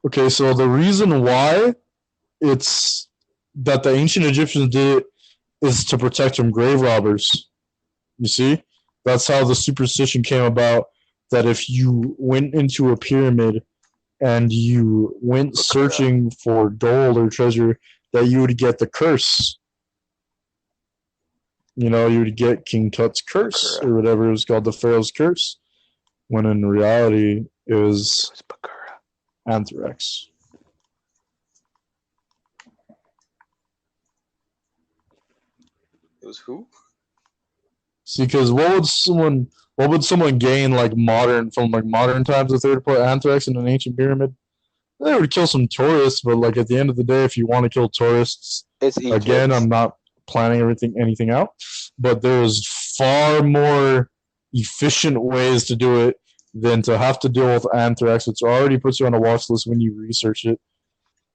Okay, so the reason why it's that the ancient Egyptians did it is to protect from grave robbers. You see? That's how the superstition came about, that if you went into a pyramid and you went searching for gold or treasure, that you would get the curse. You know, you would get King Tut's curse or whatever it was called, the Pharaoh's curse, when in reality it was anthrax. It was who? See, because what would someone gain like modern times if they were to put anthrax in an ancient pyramid? They would kill some tourists, but like at the end of the day, if you want to kill tourists, It's Egypt. again, I'm not planning anything out, but there's far more efficient ways to do it than to have to deal with anthrax, which already puts you on a watch list when you research it.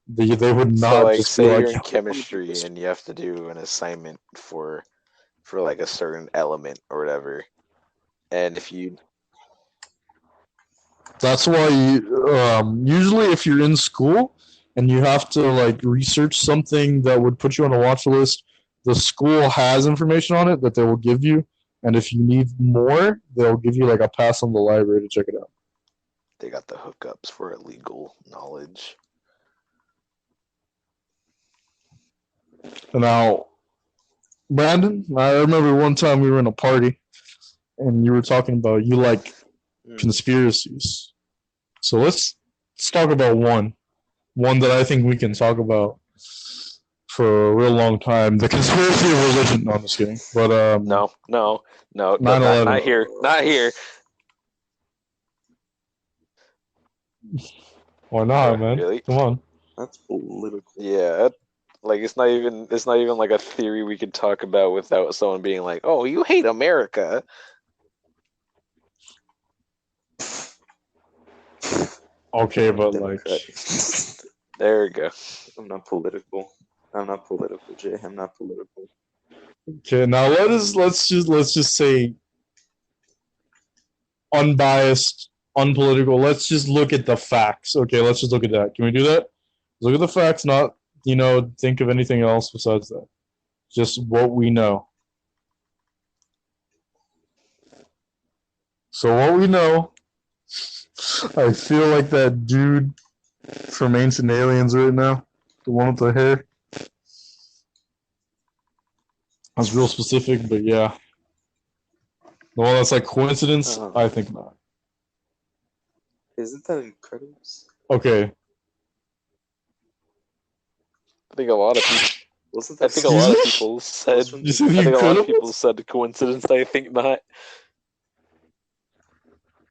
They would not So, like, just be say like, you're in chemistry and you have to do an assignment for like a certain element or whatever, and if you that's why usually if you're in school and you have to like research something that would put you on a watch list, the school has information on it that they will give you, and if you need more, they'll give you like a pass on the library to check it out. they got the hookups for illegal knowledge. Now, Brandon, I remember one time we were in a party and you were talking about you like conspiracies. So let's talk about one that I think we can talk about for a real long time. The conspiracy of religion. No, I'm just kidding. But No, 9/11. not here, not here. Why not, man? Really? Come on. That's political. Yeah, like it's not even like a theory we could talk about without someone being like, "Oh, you hate America." Okay, but like, there we go. I'm not political. I'm not political, Jay. I'm not political. okay, now let's just say unbiased, unpolitical. Let's just look at the facts. Okay, let's just look at that. Can we do that? Look at the facts, not think of anything else besides that. Just what we know. So what we know, I feel like that dude from Ancient Aliens right now, the one with the hair. That's real specific, but yeah. The one that's like coincidence, I think not. Isn't that Incredibles? Okay. I think a lot of people. Wasn't that? I think a lot of people said. You said I think a lot of Incredibles? people said coincidence. I think not.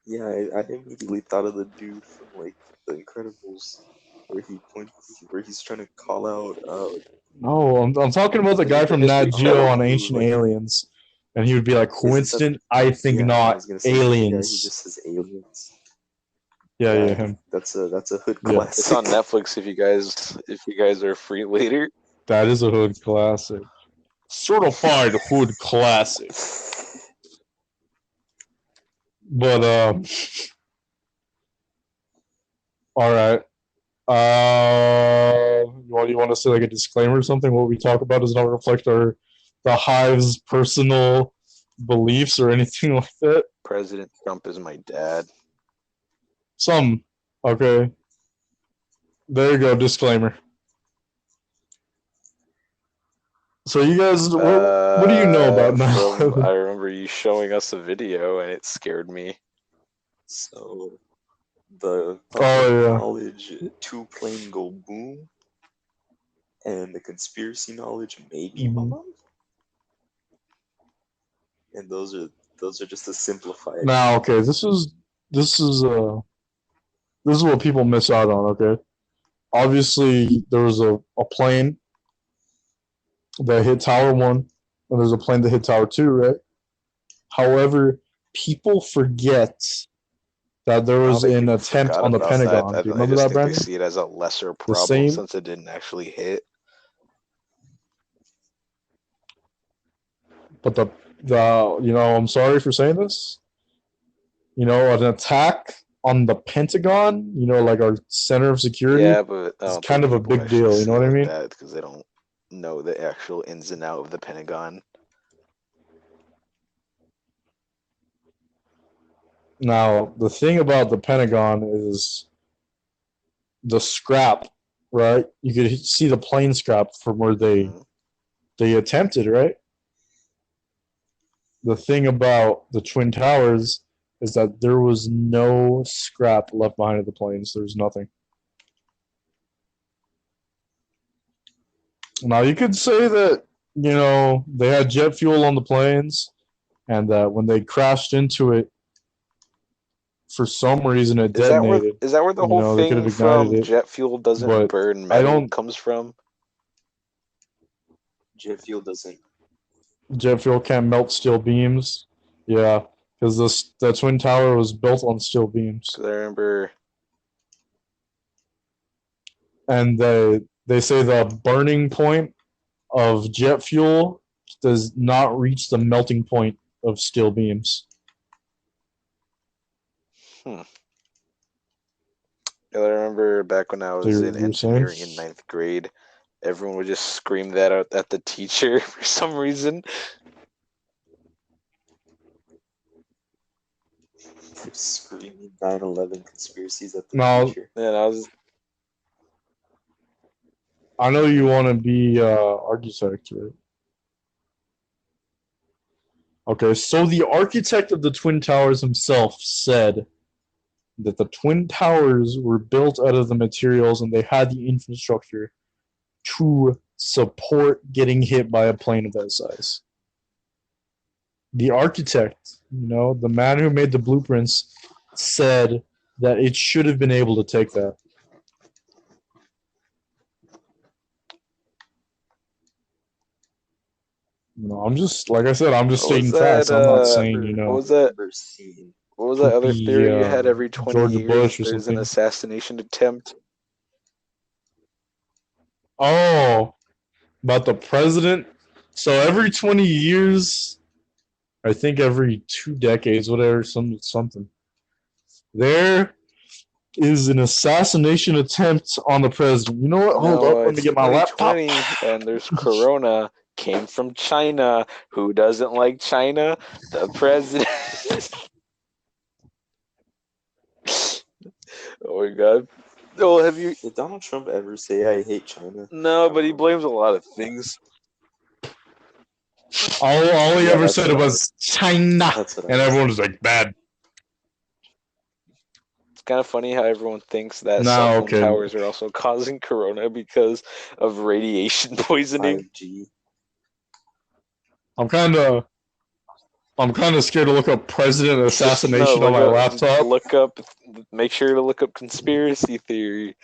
Yeah, I immediately thought of the dude from like The Incredibles, where he's trying to call out. No, I'm talking about the guy from Nat Geo on Ancient Aliens, and he would be like, coincident? I think I not. was gonna say Aliens. The guy who just says aliens. Yeah, him. That's a hood Yeah. classic. It's on Netflix if you guys are free later. That is a hood classic. Certified hood classic. But all right. You want to say like a disclaimer or something? What we talk about does not reflect the Hive's personal beliefs or anything like that. President Trump is my dad. Some. Okay. There you go. Disclaimer. So you guys, what do you know about 9/11? I remember you showing us a video, and it scared me. So the Oh, yeah. knowledge, 2 plane go boom, and the conspiracy knowledge maybe Mhm. bomb. And those are just the simplified. Now, okay, this is what people miss out on. Okay, obviously there was a plane that hit Tower 1, and there's a plane that hit Tower 2, right? However, people forget that there I don't was think an people attempt forgot on the about that. Pentagon. Do you I remember just that, think they Brandon? see it as a lesser The problem same, since it didn't actually hit. but I'm sorry for saying this. An attack on the Pentagon, like our center of security, Yeah, but I is don't kind think of a people big actually deal. You see know it what I like mean? that because they don't know the actual ins and out of the Pentagon. Now, the thing about the Pentagon is the scrap, right? You could see the plane scrap from where Mhm. they attempted, right? The thing about the Twin Towers is that there was no scrap left behind of the planes. There's nothing. Now, you could say that, they had jet fuel on the planes, and that when they crashed into it, for some reason it detonated. Is that where the whole They could thing have ignited from it, jet fuel doesn't but burn I metal don't. comes from? Jet fuel doesn't. Jet fuel can't melt steel beams. Yeah, because the Twin Tower was built on steel beams, Because I remember. and they say the burning point of jet fuel does not reach the melting point of steel beams. Hmm. I remember back when I So was in you're saying? engineering in 9th grade, everyone would just scream that out at the teacher for some reason. Screaming 9/11 conspiracies at the Now, teacher. And I know you want to be architect, right? Okay, so the architect of the Twin Towers himself said that the Twin Towers were built out of the materials and they had the infrastructure to support getting hit by a plane of that size. The architect, the man who made the blueprints, said that it should have been able to take that. I'm just, like I said, I'm just what was stating facts. that? I'm not saying, What was I that? remember seeing. What was that other poopy theory you had? Every 20 George years, Bush or there's an something. assassination attempt. Oh, about the president? So every 20 years, I think every 2 decades, whatever, something. There is an assassination attempt on the president. You know what? Hold No, up. Let me it's get my laptop. 2020, and there's Corona. Came from China. Who doesn't like China? The president. Oh my god. Oh, have you? Did Donald Trump ever say I hate China? No, but he blames a lot of things. All he Yeah, ever that's said what I was China. That's what I And was everyone was like, bad. It's kind of funny how everyone thinks that cell Now, phone okay. towers are also causing corona because of radiation poisoning. 5G. I'm kind of scared to look up president assassination No, on my laptop. make sure to look up conspiracy theory.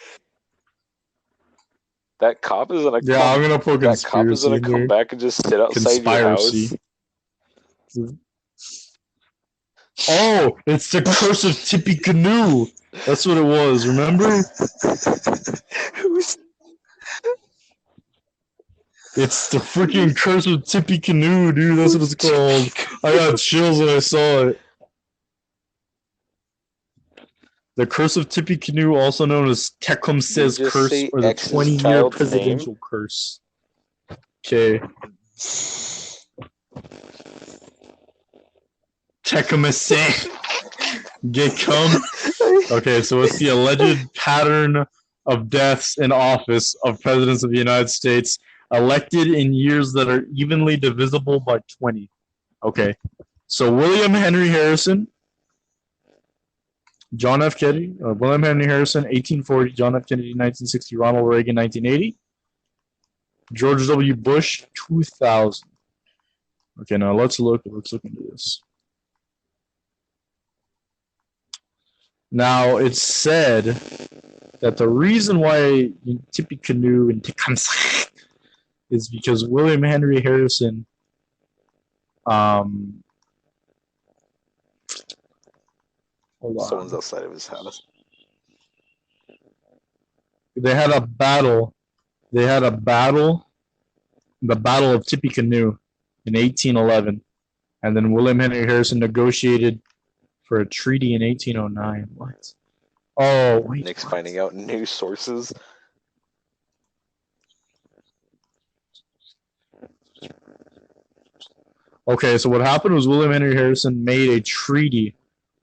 That cop is gonna Yeah, come. I'm gonna put That cop is conspiracy gonna in come there. back and just sit outside your house. Conspiracy. Oh, it's the curse of Tippy Canoe. That's what it was. Remember? Who's It's the freaking curse of Tippy Canoe, dude. That's what it's called. I got chills when I saw it. The curse of Tippy Canoe, also known as Tecumseh's just curse, say or the X's 20-year child's name? presidential curse. Okay. Tecumseh. Get come. Okay, so it's the alleged pattern of deaths in office of presidents of the United States elected in years that are evenly divisible by 20. Okay. So William Henry Harrison, John F. Kennedy, William Henry Harrison, 1840, John F. Kennedy, 1960, Ronald Reagan, 1980, George W. Bush, 2000. Okay, now let's look into this. Now, it's said that the reason why Tippecanoe and Tecumseh is because William Henry Harrison hold on. Someone's outside of his house. They had a battle. The Battle of Tippecanoe in 1811. And then William Henry Harrison negotiated for a treaty in 1809. What? Oh, wait. Nick's finding out new sources. Okay, so what happened was William Henry Harrison made a treaty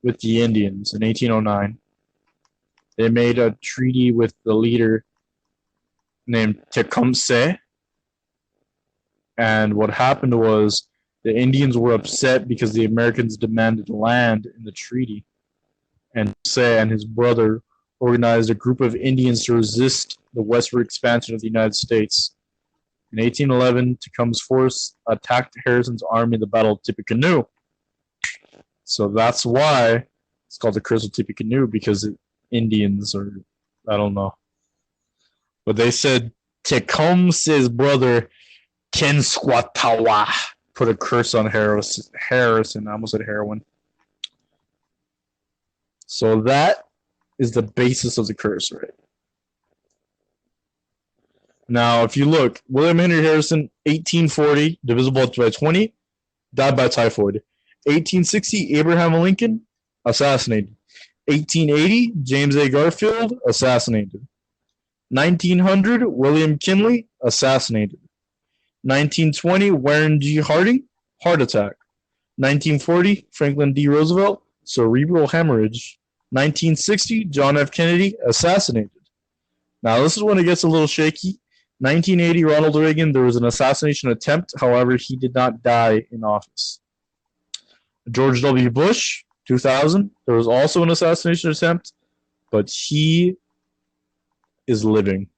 with the Indians in 1809. They made a treaty with the leader named Tecumseh. And what happened was the Indians were upset because the Americans demanded land in the treaty. And Tecumseh and his brother organized a group of Indians to resist the westward expansion of the United States. In 1811, Tecumseh's force attacked Harrison's army in the Battle of Tippecanoe. So that's why it's called the Curse of Tippecanoe, because Indians are, I don't know. But they said Tecumseh's brother, Kenskwatawa, put a curse on Harrison. I almost said heroin. So that is the basis of the curse, right? Now, if you look, William Henry Harrison, 1840, divisible by 20, died by typhoid. 1860, Abraham Lincoln, assassinated. 1880, James A. Garfield, assassinated. 1900, William Kinley, assassinated. 1920, Warren G. Harding, heart attack. 1940, Franklin D. Roosevelt, cerebral hemorrhage. 1960, John F. Kennedy, assassinated. Now, this is when it gets a little shaky. 1980, Ronald Reagan, there was an assassination attempt. However, he did not die in office. George W. Bush, 2000, there was also an assassination attempt, but he is living.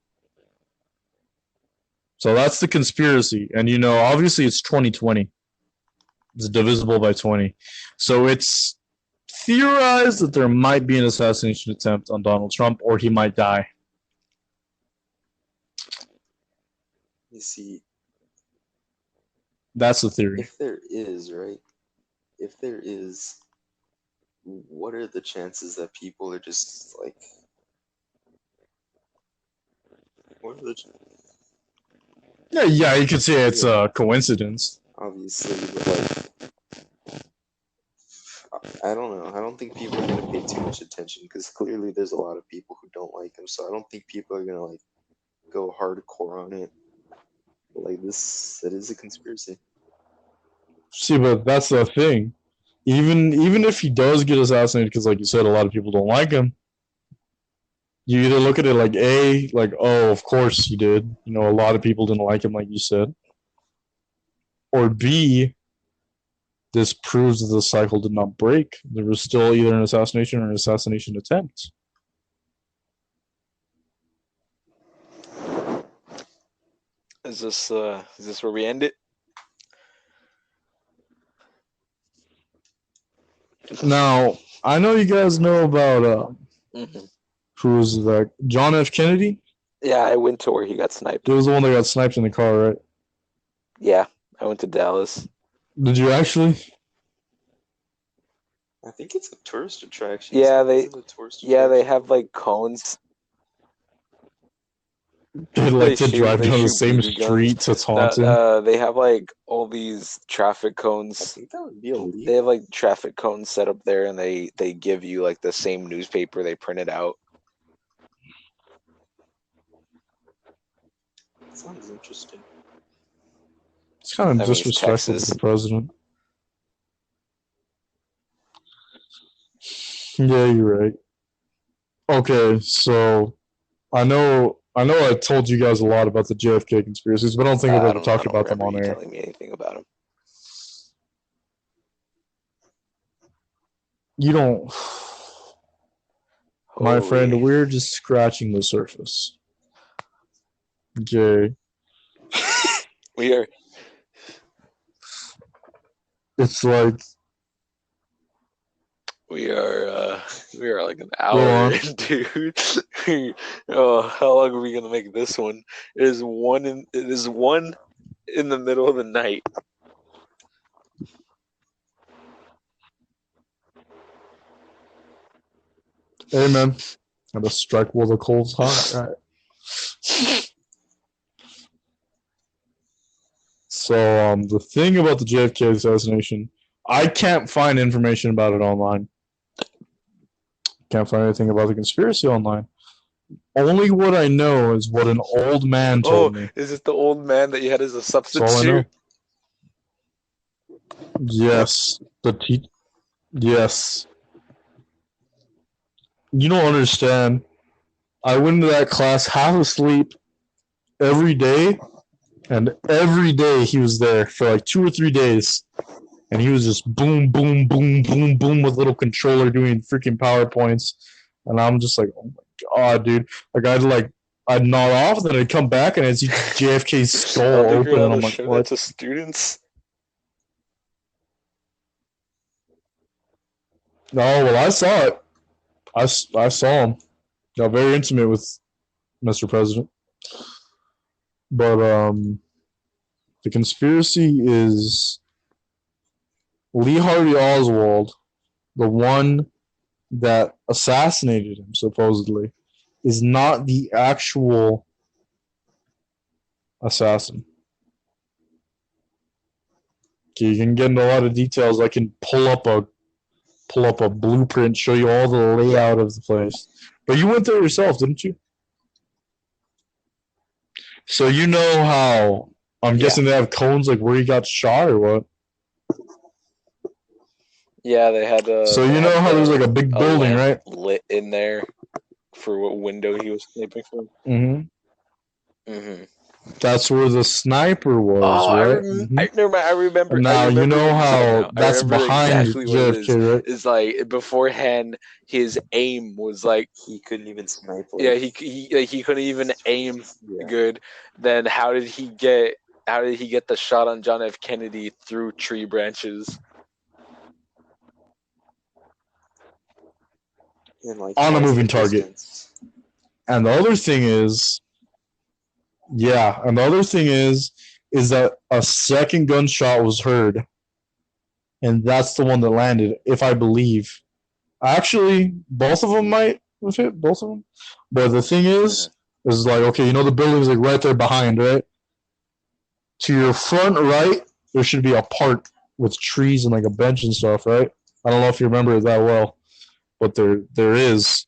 So that's the conspiracy. And, you know, obviously it's 2020. It's divisible by 20. So it's theorized that there might be an assassination attempt on Donald Trump, or he might die. You see, that's the theory. If there is, right? If there is, what are the chances that people are just like? What are the? Yeah, you could say it's a coincidence. Obviously, but like, I don't know. I don't think people are gonna pay too much attention because clearly there's a lot of people who don't like him. So I don't think people are gonna like go hardcore on it. Like it is a conspiracy. See, but that's the thing. Even if he does get assassinated, because like you said, a lot of people don't like him. You either look at it like A, like, oh, of course he did. You know, a lot of people didn't like him, like you said. Or B, this proves that the cycle did not break. There was still either an assassination or an assassination attempt. Is this where we end it? Now, I know you guys know about who's that? John F. Kennedy? Yeah, I went to where he got sniped. He was the one that got sniped in the car, right? Yeah, I went to Dallas. Did you actually? I think it's a tourist attraction. Yeah, they have like cones. They like to drive down the same street to Taunton. They have like all these traffic cones. I think that would be illegal. They have like traffic cones set up there, and they give you like the same newspaper they printed out. Sounds interesting. It's kind of disrespectful to the president. Yeah, you're right. Okay, so I know I know I told you guys a lot about the JFK conspiracies, but I don't think I've I ever don't. I talked don't about them remember on you air. telling me anything about him. You don't, my friend. Holy. We're just scratching the surface. Okay, We are. it's like We are. We are like an go hour on. in, dude. Oh, how long are we gonna make this one? It is one. It is one in the middle of the night. Hey man, gotta strike while the coal's hot, right? So the thing about the JFK assassination, I can't find information about it online. Can't find anything about the conspiracy online. Only what I know is what an old man told Oh, me. is it the old man that you had as a That's all I know. substitute? Yes, yes. You don't understand. I went into that class half asleep every day, and every day he was there for like 2 or 3 days, and he was just boom, boom, boom, boom, boom with little controller doing freaking PowerPoints, and I'm just like, oh my god, dude! Like I'd nod off, then I'd come back and I'd see JFK's I skull don't think you're open, and allowed I'm to like, show that what? to students. No, well, I saw it. I saw him. Got very intimate with Mr. President. But the conspiracy is Lee Harvey Oswald, the one that assassinated him, supposedly, is not the actual assassin. Okay, you can get into a lot of details. I can pull up a blueprint, show you all the layout of the place. But you went there yourself, didn't you? So you know how I'm Yeah. guessing they have cones like where he got shot or what? Yeah, they had. So They you had know how there's like a big a building, lamp right? lit in there for what window he was sniping from. Mm-hmm. That's where the sniper was, Oh, right? I remember. I remember. I Now you remember know what you said. how Now I that's remember behind exactly what it is. JFK, right? It's like beforehand, his aim was like, He couldn't even snipe. yeah, he couldn't even aim Yeah. good. Then how did he get? How did he get the shot on John F. Kennedy through tree branches? And like On a twice the moving target. distance. And the other thing is, is that a second gunshot was heard, and that's the one that landed, if I believe. Actually, both of them might have hit, both of them. But the thing is like, okay, you know the building's like right there behind, right? To your front right, there should be a park with trees and like a bench and stuff, right? I don't know if you remember it that well, but there is.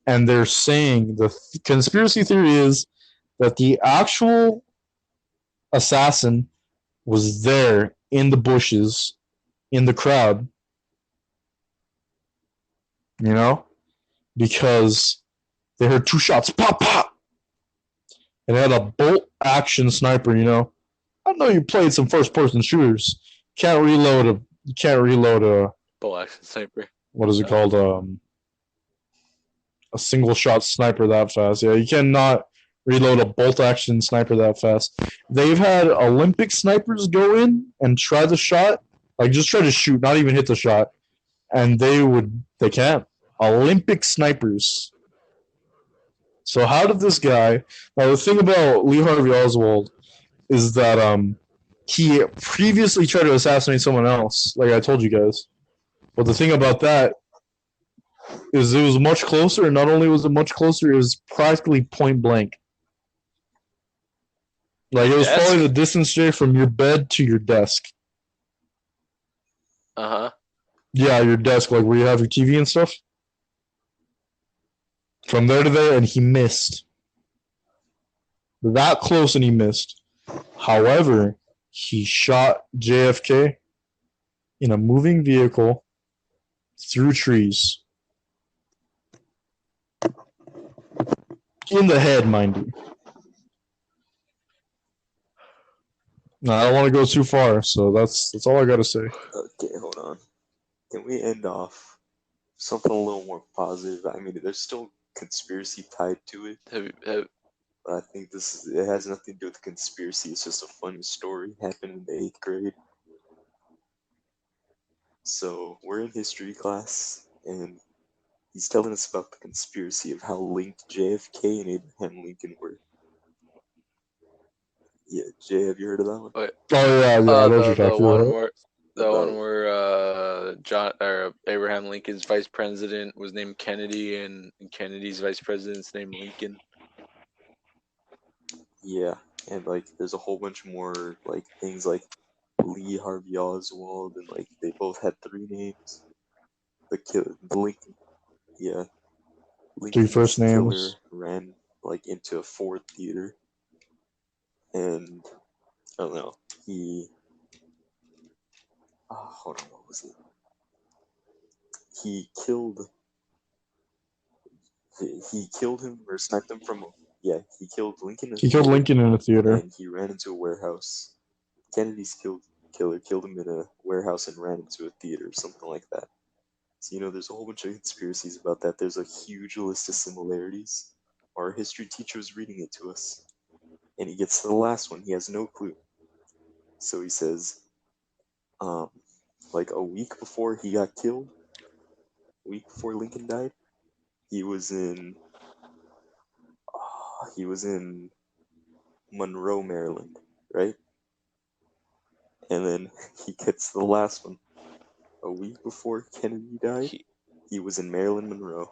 And they're saying the conspiracy theory is that the actual assassin was there in the bushes, in the crowd, you know, because they heard two shots, pop, pop, and they had a bolt action sniper, you know. I know you played some first person shooters. You can't reload a Bull action sniper. what is it called? A single shot sniper that fast. Yeah, you cannot reload a bolt action sniper that fast. They've had Olympic snipers go in and try the shot, like just try to shoot, not even hit the shot, and they can't. Olympic snipers. So how did this guy? Now the thing about Lee Harvey Oswald is that he previously tried to assassinate someone else, like I told you guys. But the thing about that is it was much closer, and not only was it much closer, it was practically point blank. Like it was probably the distance, Jay, from your bed to your desk. Uh-huh. Yeah, your desk, like where you have your TV and stuff. From there to there, and he missed. That close, and he missed. However, he shot JFK in a moving vehicle through trees. In the head, mind you. No, I don't want to go too far, so that's all I gotta say. Okay, hold on. Can we end off something a little more positive? I mean, there's still conspiracy tied to it, but I think it has nothing to do with conspiracy. It's just a funny story happened in the 8th grade. So we're in history class, and he's telling us about the conspiracy of how linked JFK and Abraham Lincoln were. Yeah, Jay, have you heard of that one? Oh yeah, I know what you're the talking one about. where About- Abraham Lincoln's vice president was named Kennedy, and Kennedy's vice president's named Lincoln. Yeah, and like there's a whole bunch more like things like Lee Harvey Oswald, and like they both had 3 names. The Lincoln, yeah, 3 first Lincoln's killer names. ran like into a Ford theater, and I don't know, hold on, what was it? He killed him or sniped him from he killed Lincoln in a He killed theater, Lincoln in a theater. and he ran into a warehouse. Kennedy's killer killed him in a warehouse and ran into a theater, something like that. So, there's a whole bunch of conspiracies about that. There's a huge list of similarities. Our history teacher was reading it to us, and he gets to the last one. He has no clue. So he says, like a week before he got killed, a week before Lincoln died, he was in Monroe, Maryland, right? And then he gets to the last one. A week before Kennedy died, he was in Maryland, Monroe.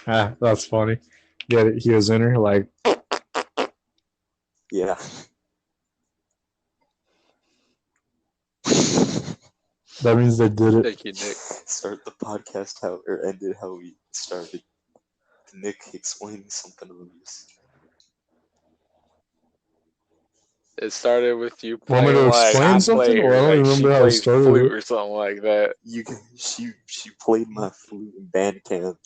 That's funny. Get it? He was in her like. Yeah. That means they did it. Thank you, Nick. Start the podcast or end it how we started. Nick explaining something on this. It started with you Want me playing to like explain I something? play, Well, I don't like even she remember how it plays started. flute or something like that. She played my flute in band camp.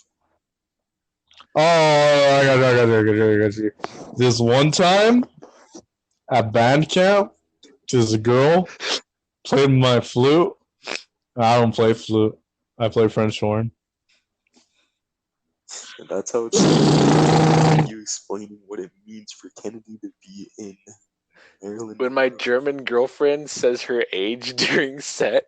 Oh, I got you. This one time at band camp, there's a girl played my flute. I don't play flute. I play French horn. And that's how it started. You explaining what it means for Kennedy to be in Maryland. When my German girlfriend says her age during set,